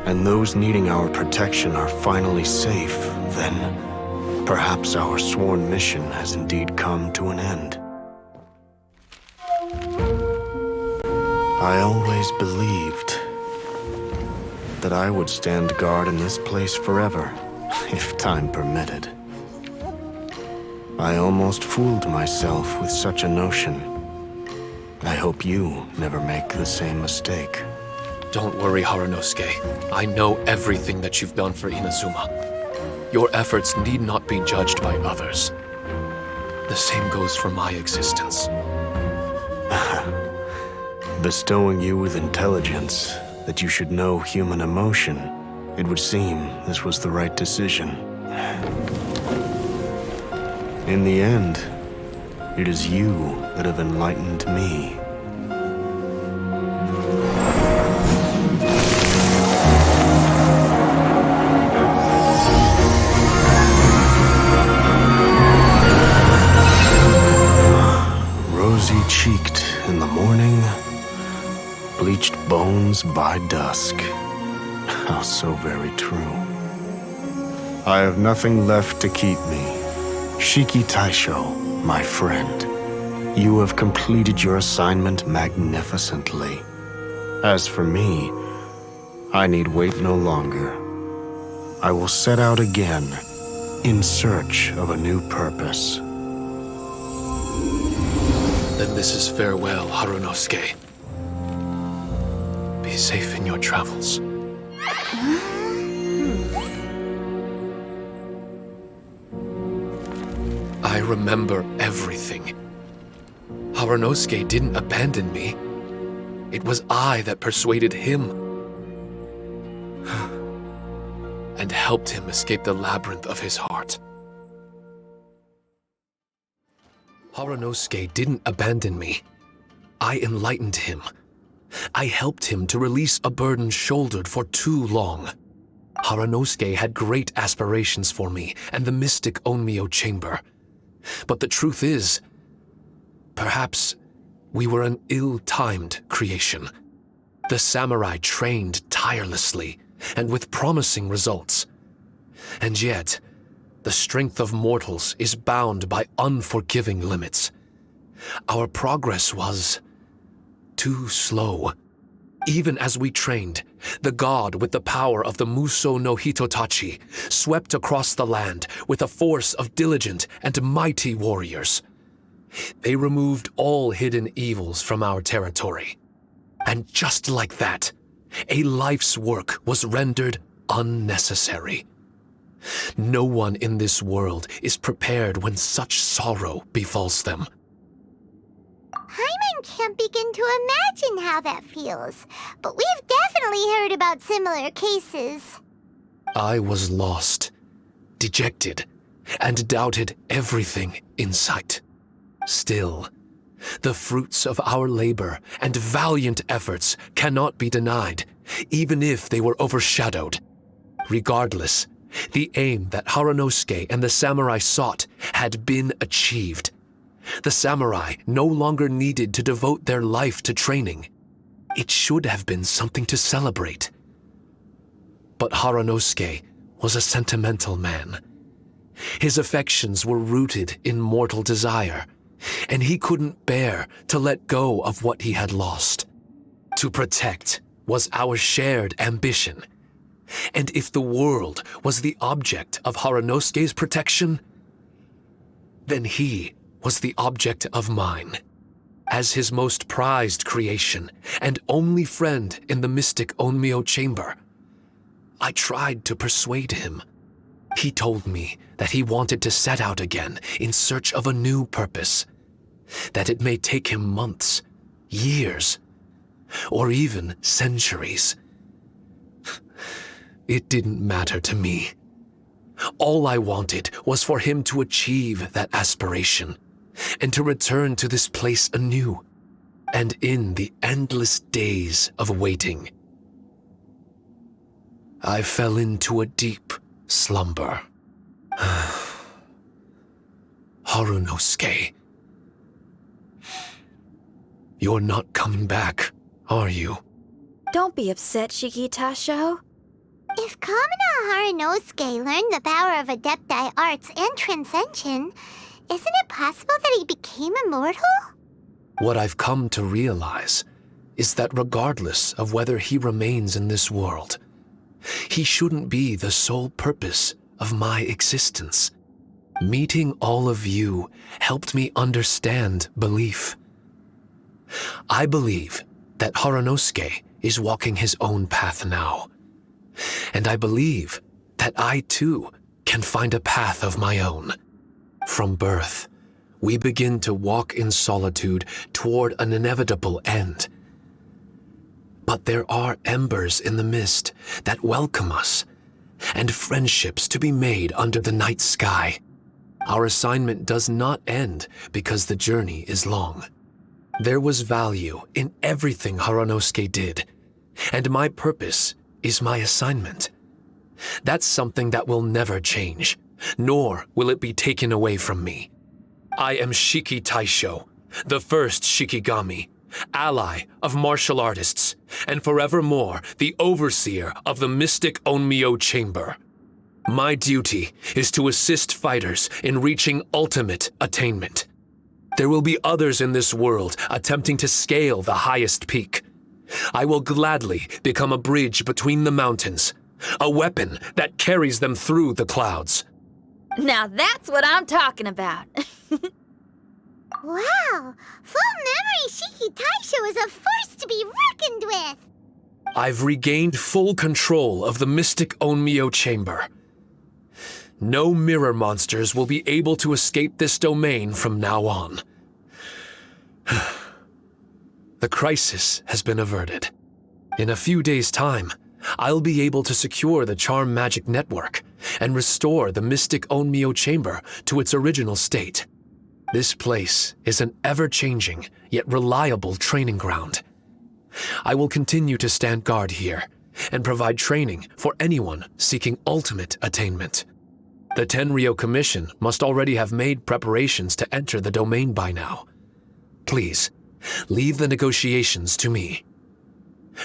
and those needing our protection are finally safe, then perhaps our sworn mission has indeed come to an end. I always believed that I would stand guard in this place forever, if time permitted. I almost fooled myself with such a notion. I hope you never make the same mistake. Don't worry, Harunosuke. I know everything that you've done for Inazuma. Your efforts need not be judged by others. The same goes for my existence. Bestowing you with intelligence, that you should know human emotion, it would seem this was the right decision. In the end, it is you that have enlightened me. Rosy-cheeked in the morning, bleached bones by dusk. How so very true. I have nothing left to keep me. Shiki Taisho, my friend, you have completed your assignment magnificently. As for me, I need wait no longer. I will set out again in search of a new purpose. Then this is farewell, Harunosuke. Be safe in your travels. I remember everything. Harunosuke didn't abandon me. It was I that persuaded him and helped him escape the labyrinth of his heart. Harunosuke didn't abandon me. I enlightened him. I helped him to release a burden shouldered for too long. Harunosuke had great aspirations for me and the mystic Onmyo chamber. But the truth is, perhaps we were an ill-timed creation. The samurai trained tirelessly and with promising results. And yet, the strength of mortals is bound by unforgiving limits. Our progress was too slow. Even as we trained, the god with the power of the Muso no Hitotachi swept across the land with a force of diligent and mighty warriors. They removed all hidden evils from our territory. And just like that, a life's work was rendered unnecessary. No one in this world is prepared when such sorrow befalls them. Paimon can't begin to imagine how that feels, but we've definitely heard about similar cases. I was lost, dejected, and doubted everything in sight. Still, the fruits of our labor and valiant efforts cannot be denied, even if they were overshadowed. Regardless, the aim that Harunosuke and the samurai sought had been achieved. The samurai no longer needed to devote their life to training. It should have been something to celebrate. But Harunosuke was a sentimental man. His affections were rooted in mortal desire, and he couldn't bear to let go of what he had lost. To protect was our shared ambition. And if the world was the object of Harunosuke's protection, then he was the object of mine. As his most prized creation and only friend in the mystic Onmyo chamber, I tried to persuade him. He told me that he wanted to set out again in search of a new purpose. that it may take him months, years, or even centuries. It didn't matter to me. All I wanted was for him to achieve that aspiration and to return to this place anew. And in the endless days of waiting, I fell into a deep slumber. Harunosuke, you're not coming back, are you? Don't be upset, Shikitasho. If Kamina Harunosuke learned the power of Adepti Arts and Transcension, isn't it possible that he became immortal? What I've come to realize is that regardless of whether he remains in this world, he shouldn't be the sole purpose of my existence. Meeting all of you helped me understand belief. I believe that Harunosuke is walking his own path now. And I believe that I too can find a path of my own. From birth, we begin to walk in solitude toward an inevitable end. But there are embers in the mist that welcome us, and friendships to be made under the night sky. Our assignment does not end because the journey is long. There was value in everything Harunosuke did, and my purpose is my assignment. That's something that will never change, nor will it be taken away from me. I am Shiki Taisho, the first Shikigami, ally of martial artists, and forevermore the overseer of the mystic Onmyo Chamber. My duty is to assist fighters in reaching ultimate attainment. There will be others in this world attempting to scale the highest peak. I will gladly become a bridge between the mountains, a weapon that carries them through the clouds. Now that's what I'm talking about. Wow! Full memory Shiki Taisho is a force to be reckoned with! I've regained full control of the mystic Onmyo Chamber. No mirror monsters will be able to escape this domain from now on. The crisis has been averted. In a few days' time, I'll be able to secure the charm magic network and restore the mystic Onmyo Chamber to its original state. This place is an ever-changing yet reliable training ground. I will continue to stand guard here and provide training for anyone seeking ultimate attainment. The Tenryou Commission must already have made preparations to enter the domain by now. Please, leave the negotiations to me.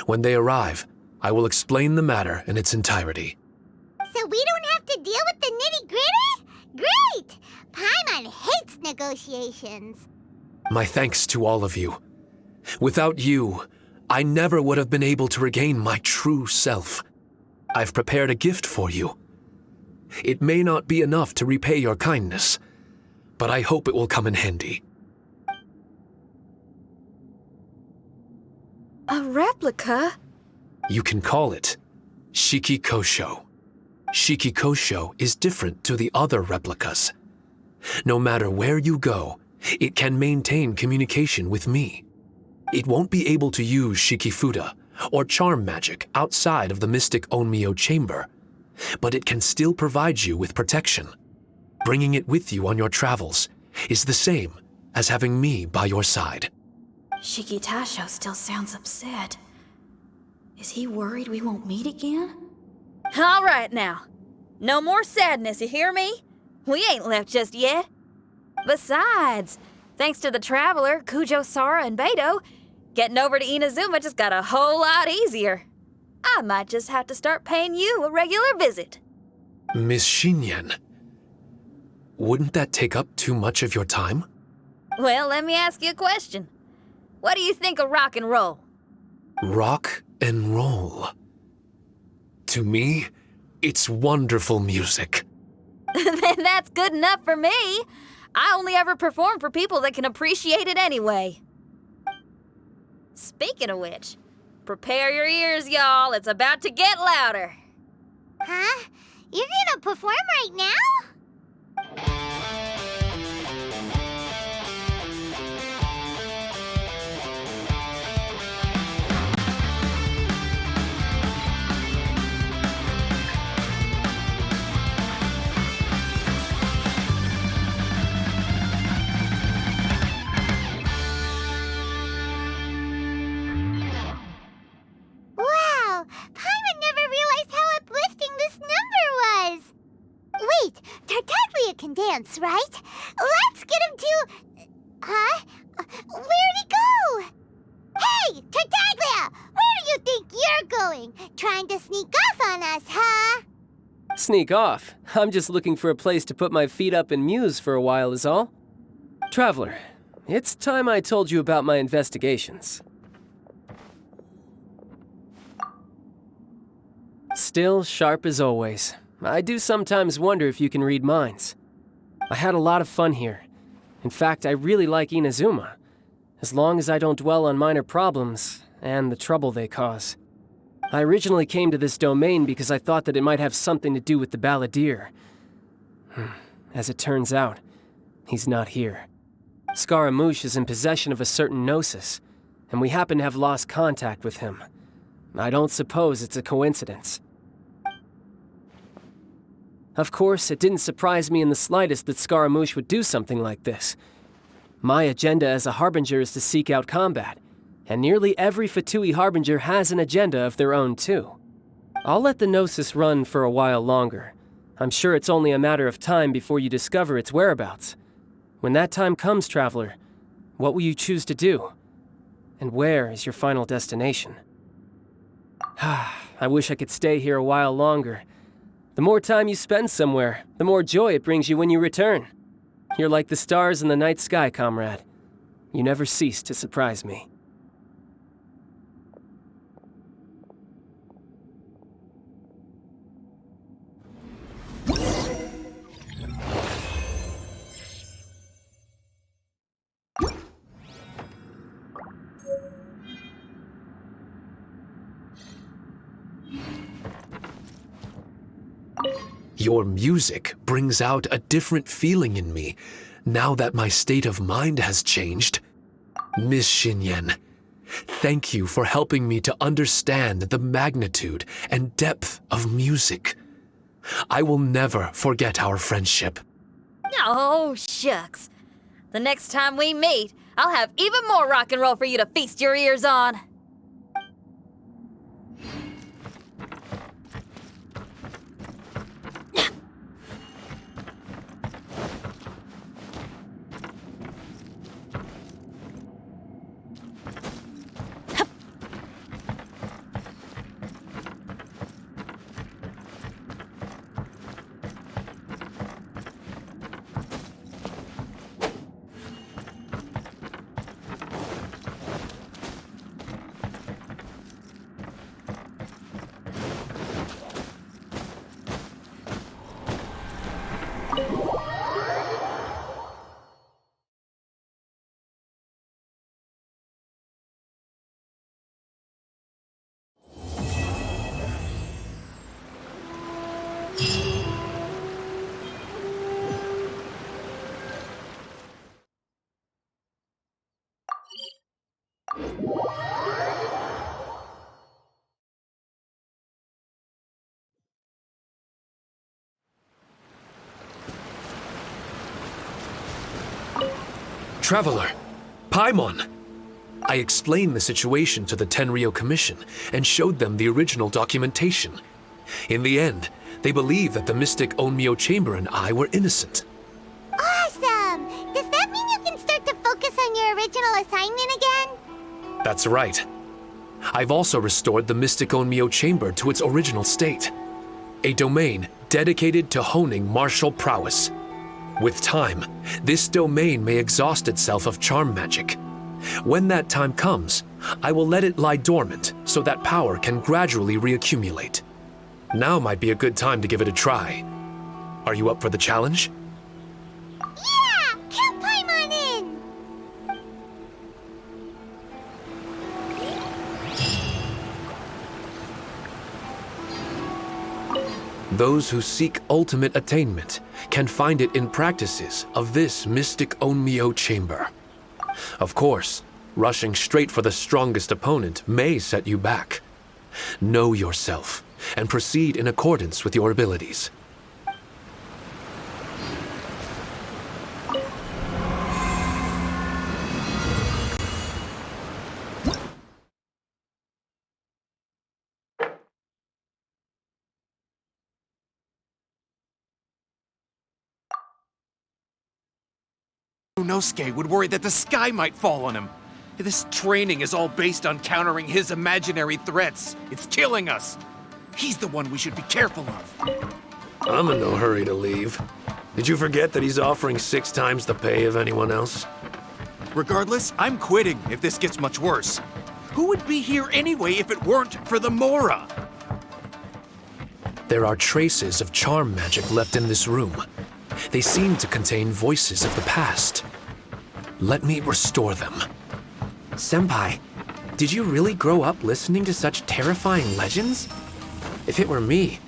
When they arrive, I will explain the matter in its entirety. So we don't have to deal with the nitty-gritty? Great! Paimon hates negotiations. My thanks to all of you. Without you, I never would have been able to regain my true self. I've prepared a gift for you. It may not be enough to repay your kindness, but I hope it will come in handy. A replica? You can call it Shiki Kosho. Shiki Kosho is different to the other replicas. No matter where you go, it can maintain communication with me. It won't be able to use Shikifuda or charm magic outside of the mystic Onmyo Chamber, but it can still provide you with protection. Bringing it with you on your travels is the same as having me by your side. Shikitasho still sounds upset. Is he worried we won't meet again? All right now. No more sadness, you hear me? We ain't left just yet. Besides, thanks to the Traveler, Kujo, Sara, and Beto, getting over to Inazuma just got a whole lot easier. I might just have to start paying you a regular visit. Miss Shinyan, wouldn't that take up too much of your time? Well, let me ask you a question. What do you think of rock and roll? Rock and roll. To me, it's wonderful music. Then that's good enough for me. I only ever perform for people that can appreciate it anyway. Speaking of which, prepare your ears, y'all. It's about to get louder. Huh? You're gonna perform right now? dance, right? Let's get him to... Huh? Where'd he go? Hey, Tartaglia! Where do you think you're going? Trying to sneak off on us, huh? Sneak off? I'm just looking for a place to put my feet up and muse for a while is all. Traveler, it's time I told you about my investigations. Still sharp as always. I do sometimes wonder if you can read minds. I had a lot of fun here. In fact, I really like Inazuma, as long as I don't dwell on minor problems and the trouble they cause. I originally came to this domain because I thought that it might have something to do with the balladeer. As it turns out, he's not here. Scaramouche is in possession of a certain gnosis, and we happen to have lost contact with him. I don't suppose it's a coincidence. Of course, it didn't surprise me in the slightest that Scaramouche would do something like this. My agenda as a Harbinger is to seek out combat, and nearly every Fatui Harbinger has an agenda of their own too. I'll let the Gnosis run for a while longer. I'm sure it's only a matter of time before you discover its whereabouts. When that time comes, Traveler, what will you choose to do? And where is your final destination? I wish I could stay here a while longer. The more time you spend somewhere, the more joy it brings you when you return. You're like the stars in the night sky, comrade. You never cease to surprise me. Your music brings out a different feeling in me, now that my state of mind has changed. Miss Xinyan, thank you for helping me to understand the magnitude and depth of music. I will never forget our friendship. Oh, shucks. The next time we meet, I'll have even more rock and roll for you to feast your ears on. Traveler, Paimon! I explained the situation to the Tenryou Commission and showed them the original documentation. In the end, they believed that the mystic Onmyo Chamber and I were innocent. Awesome! Does that mean you can start to focus on your original assignment again? That's right. I've also restored the mystic Onmyo Chamber to its original state. A domain dedicated to honing martial prowess. With time, this domain may exhaust itself of charm magic. When that time comes, I will let it lie dormant so that power can gradually reaccumulate. Now might be a good time to give it a try. Are you up for the challenge? Yeah! Count Paimon in! Those who seek ultimate attainment can find it in practices of this mystic Onmyo Chamber. Of course, rushing straight for the strongest opponent may set you back. Know yourself and proceed in accordance with your abilities. Unosuke would worry that the sky might fall on him. This training is all based on countering his imaginary threats. It's killing us. He's the one we should be careful of. I'm in no hurry to leave. Did you forget that he's offering 6 times the pay of anyone else? Regardless, I'm quitting if this gets much worse. Who would be here anyway if it weren't for the Mora? There are traces of charm magic left in this room. They seem to contain voices of the past. Let me restore them. Senpai, did you really grow up listening to such terrifying legends? If it were me,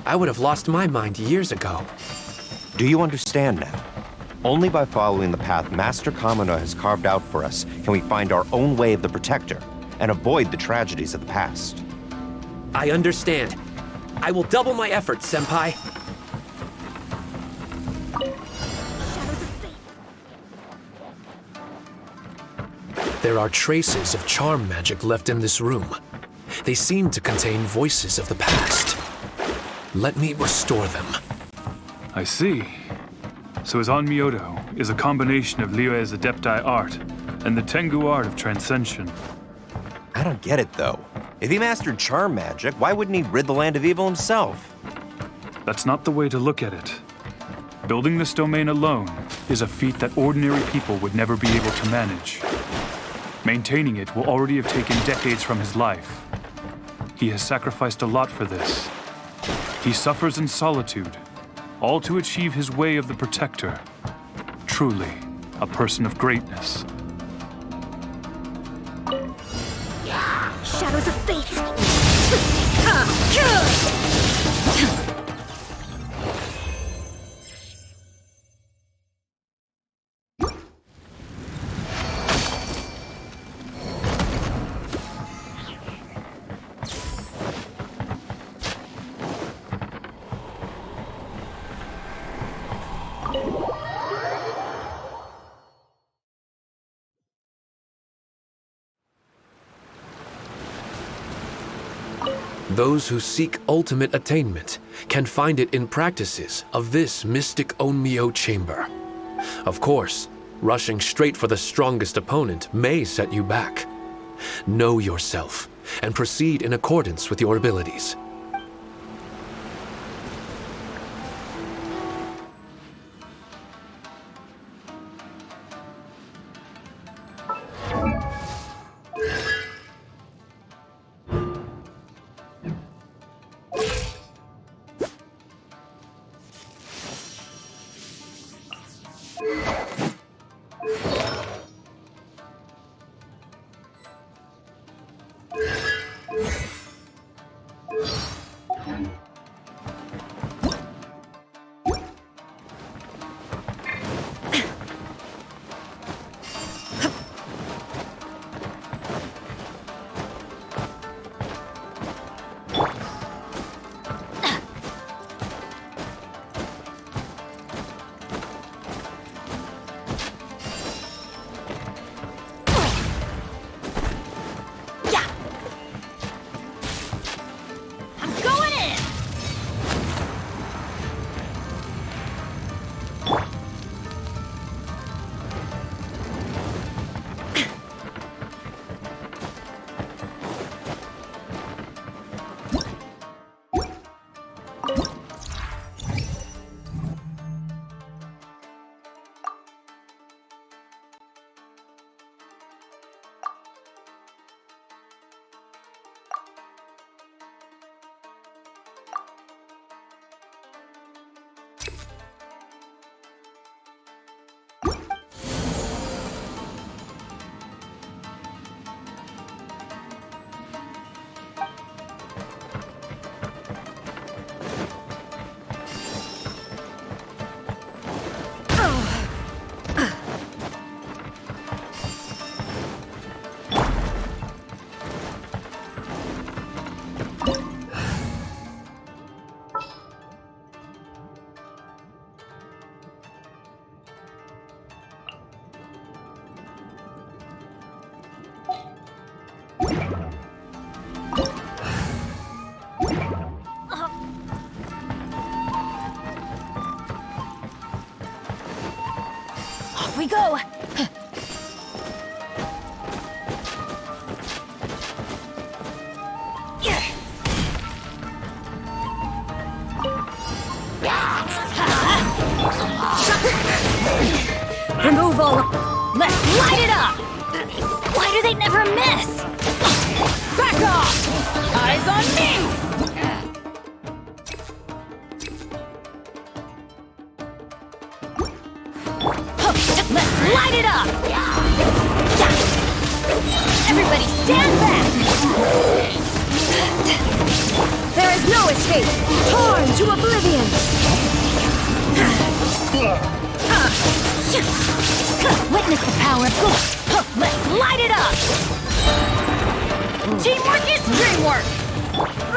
I would have lost my mind years ago. Do you understand now? Only by following the path Master Kamino has carved out for us can we find our own way of the Protector and avoid the tragedies of the past. I understand. I will double my efforts, Senpai. There are traces of charm magic left in this room. They seem to contain voices of the past. Let me restore them. I see. So his Onmyoto is a combination of Liyue's Adepti art and the Tengu art of Transcension. I don't get it, though. If he mastered charm magic, why wouldn't he rid the land of evil himself? That's not the way to look at it. Building this domain alone is a feat that ordinary people would never be able to manage. Maintaining it will already have taken decades from his life. He has sacrificed a lot for this. He suffers in solitude, all to achieve his way of the Protector. Truly, a person of greatness. Shadows of fate! Those who seek ultimate attainment can find it in practices of this mystic Onmyo chamber. Of course, rushing straight for the strongest opponent may set you back. Know yourself and proceed in accordance with your abilities. Off we go! Remove all. Let's light it up! Why do they never miss? Back off! Eyes on me! Let's light it up! Everybody stand back! There is no escape! Torn to oblivion! Witness the power of good! Let's light it up! Teamwork is dreamwork!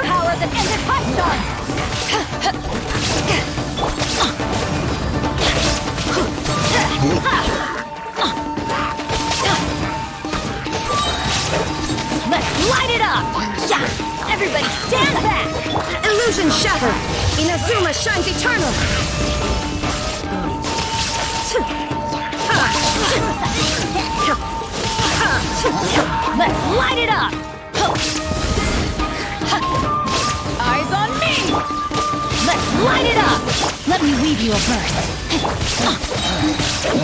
Power that ended hot done! Let's light it up! Everybody stand back! Illusion shattered! Inazuma shines eternal! Let's light it up! Eyes on me! Let's light it up! Let me weave you a verse.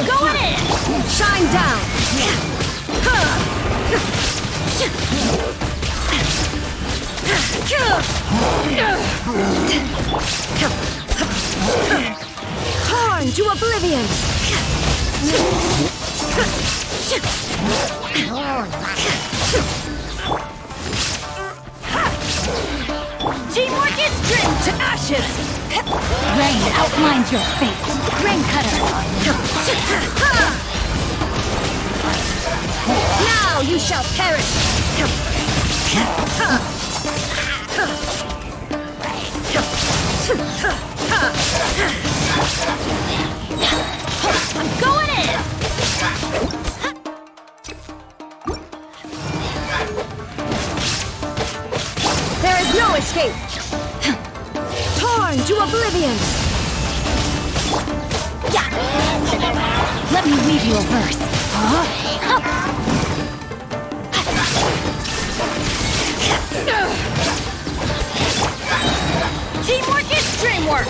Going in! Shine down! Torn to oblivion! Teamwork is trimmed to ashes! Rain outlines your fate! Rain cutter! Now you shall perish! I'm going in! There is no escape! Torn to oblivion! Let me weave you a verse. Teamwork is dreamwork!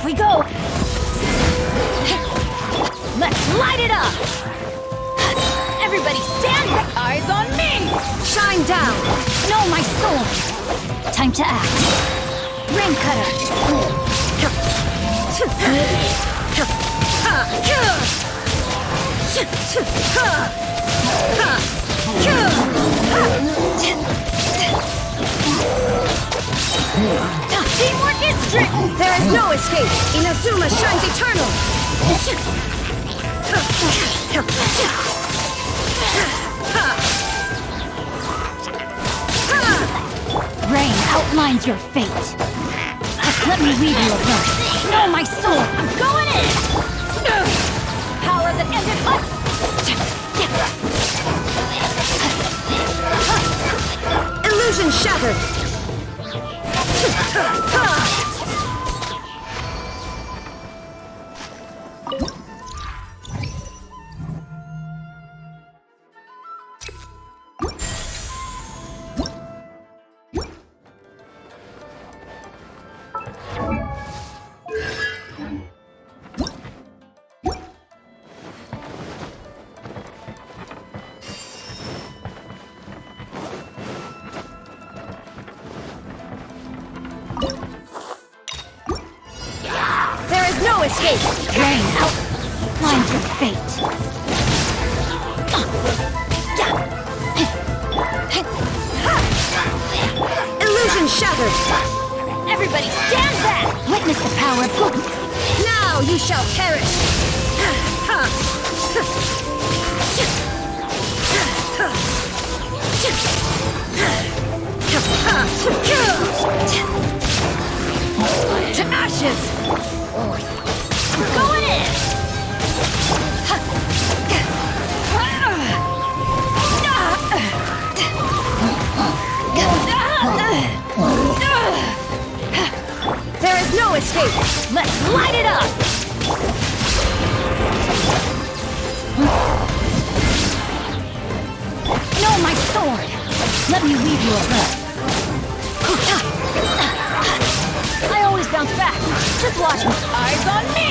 We go! Let's light it up! Everybody stand back! Eyes on me! Shine down! Know my soul! Time to act! Rain cutter! Teamwork is strict! There is no escape! Inazuma shines eternal! Rain outlines your fate. Let me weave you a verse. Know my soul! I'm going in! Power that ended Illusion shattered! There is no escape! Rain out! outlines your fate. Illusion shattered! Everybody stand back! Witness the power of good. Now you shall perish! To ashes! Going in! There is no escape! Let's light it up! No, my sword! Let me weave you a web. I always bounce back. Just watch me. Eyes on me!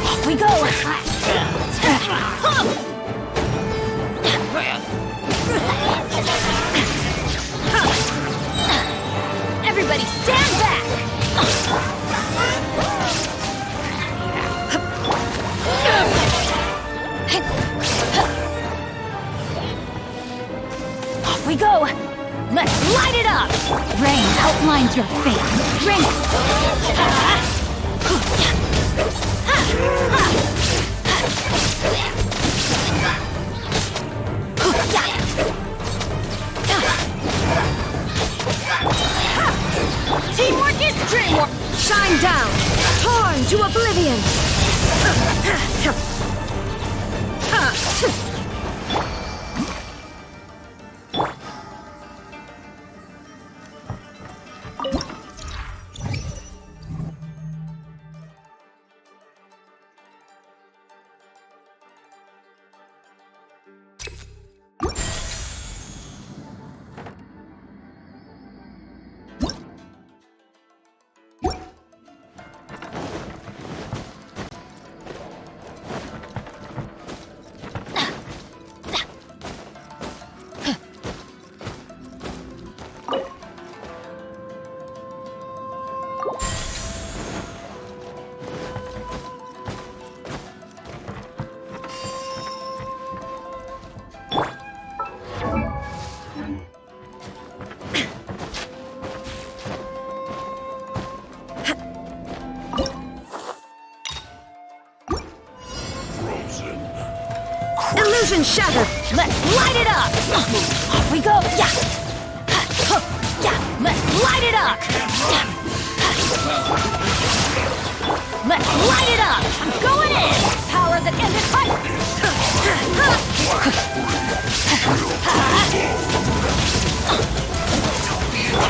Off we go! Everybody stand back! Off we go! Let's light it up! Rain outlines your fate. Rain! Teamwork is dreamwork! Shine down! Torn to oblivion! Illusion shattered! Let's light it up! Off we go! Yeah! Let's light it up! Let's light it up! I'm going in! Power that ended fight!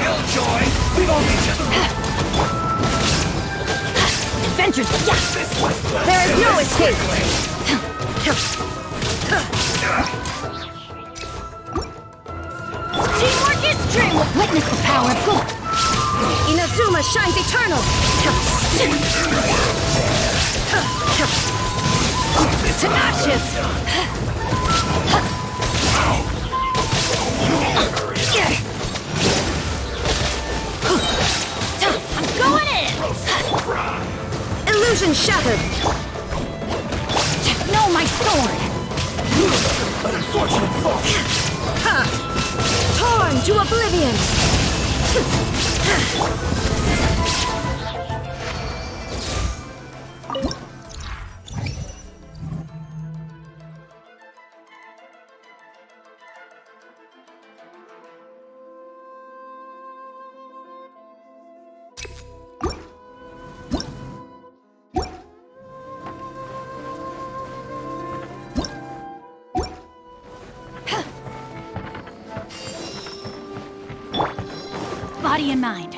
Killjoy! We've only just... Adventures! Yeah! There is no escape! Teamwork is dreamwork! Witness the power of good. Inazuma shines eternal! To ashes! I'm going in! Illusion shattered! No, my sword! Unfortunate fault. Torn to oblivion! Body and mind.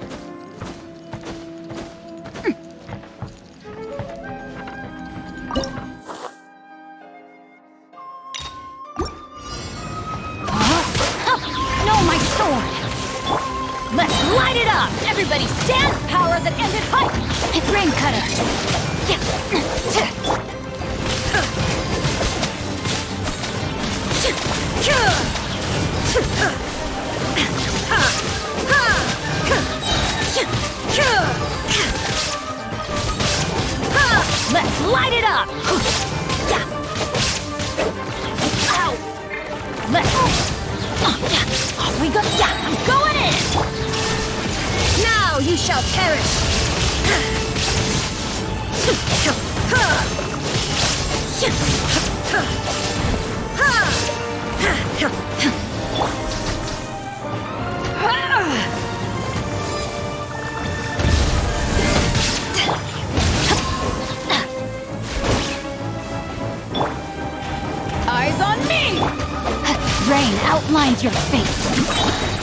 No, my sword! Let's light it up! Everybody stand! Power that ended fight! Rain cutter. up! Ow! Off we go! Yeah, I'm going in! Now you shall perish! Eyes on me! Rain outlines your fate.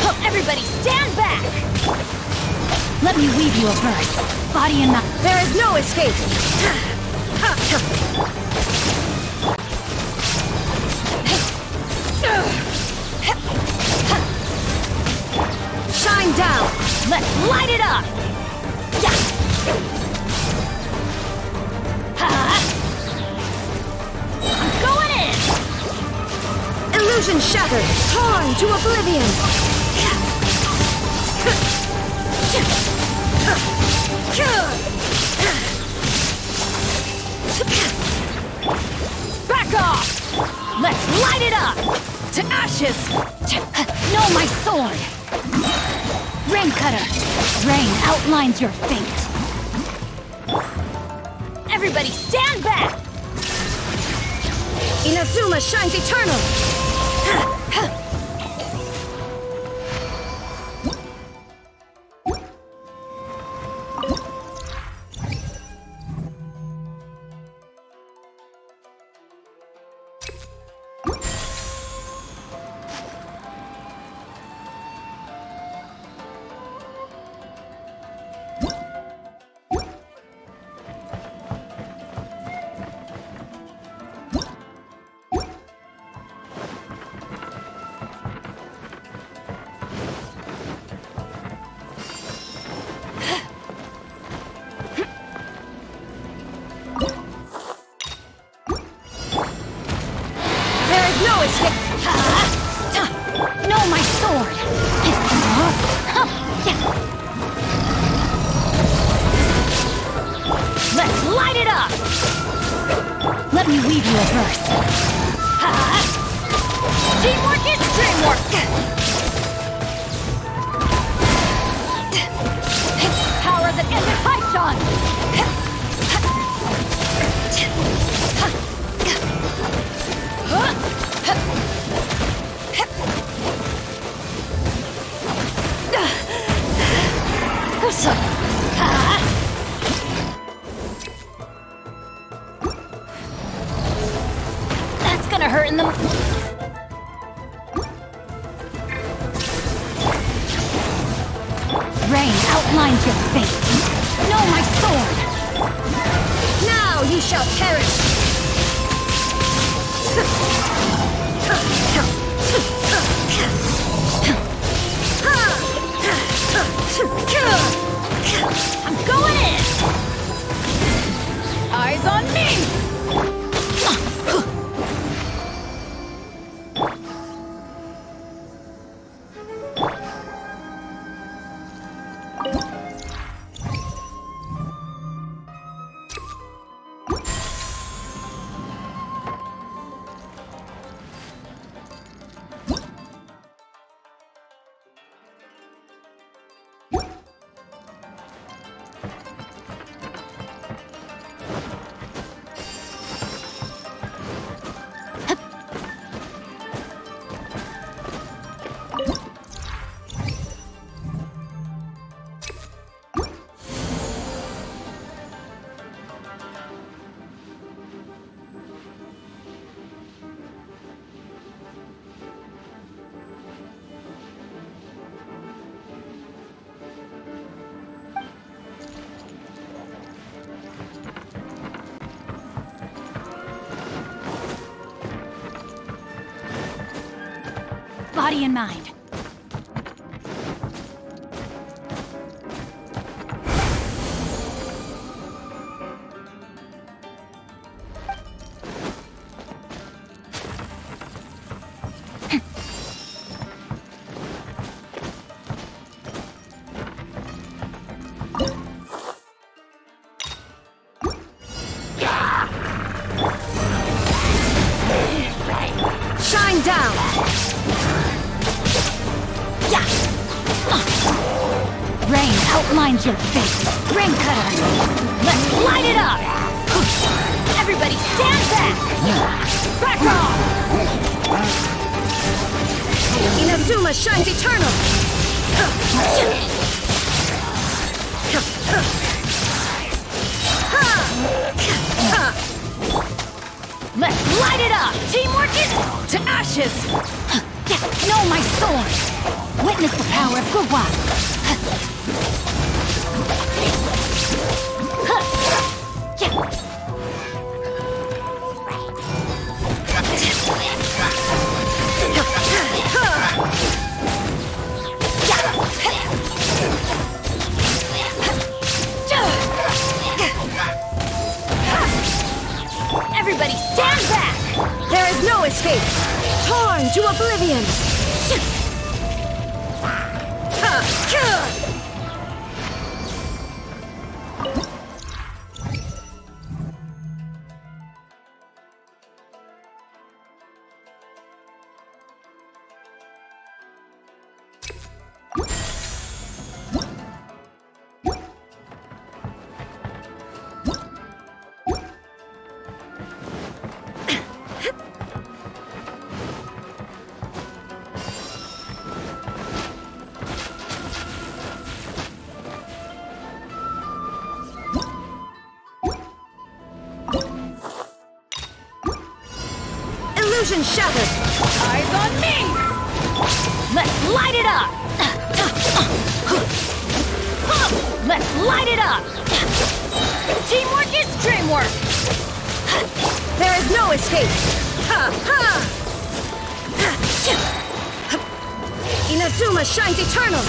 Oh, everybody stand back! Let me weave you a verse. Body and mind. There is no escape! Shine down! Let's light it up! Yeah. I'm going in! Illusion shattered! Torn to oblivion! Back off! Let's light it up! To ashes! No, my sword! Rain Cutter! Rain outlines your fate! Everybody stand back! Inazuma shines eternal! No, my sword! Let's light it up! Let me weave you a verse. Teamwork is dreamwork! Power that ended Python! That's gonna hurt in the... Rain outlines your fate. No, my sword! Now you shall perish! I'm going in! Eyes on me! Body and mind. find your fate. Ring cutter. Let's light it up. Everybody stand back. Back off. Inazuma shines eternal! Let's light it up. Teamwork is to ashes. Know my sword. Witness the power of Gugwa. Everybody stand back! There is no escape! Torn to oblivion! Illusion shattered! Eyes on me! Let's light it up! Let's light it up! Teamwork is dreamwork! There is no escape! Inazuma shines eternal!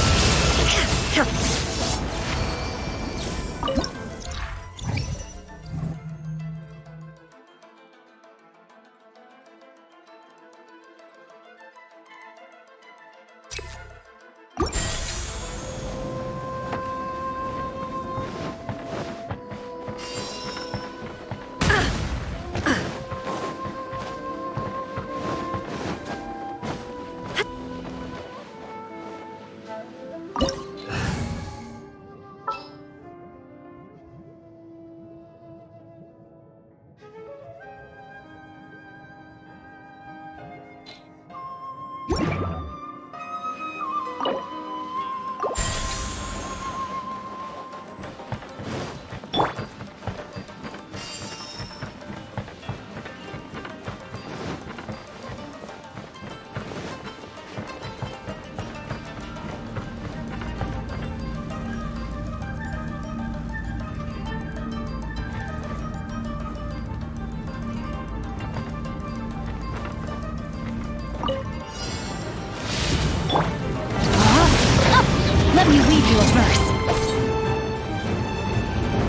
Let me weave you a verse.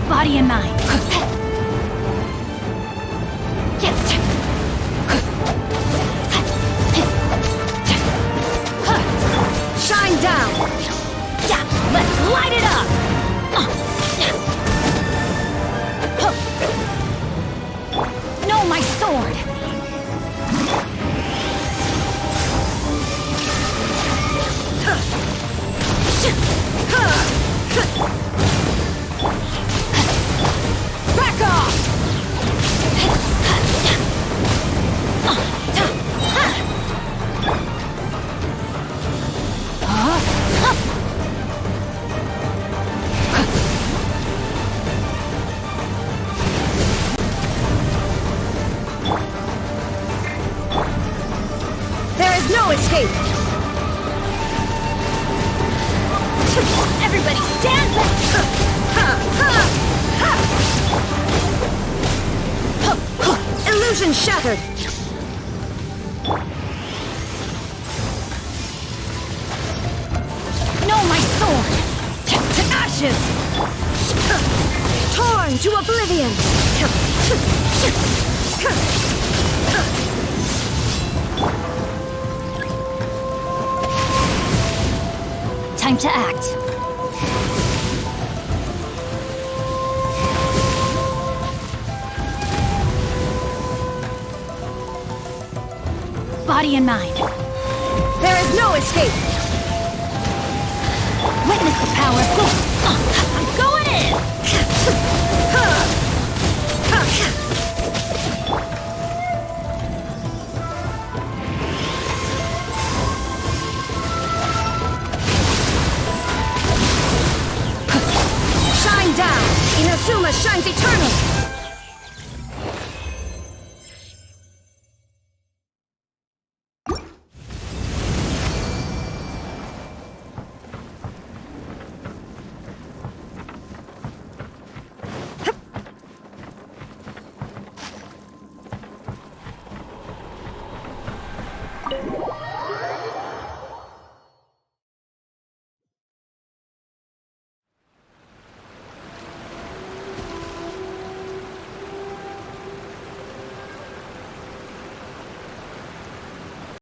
Body and mind. Shine down! Let's light it up! Know my sword! Back off! There is no escape! Everybody stand back! Illusion shattered! Know my sword! To ashes! Torn to oblivion! Time to act. Body and mind. There is no escape! Witness the power of I'm going in! Shine down! Inazuma shines eternally!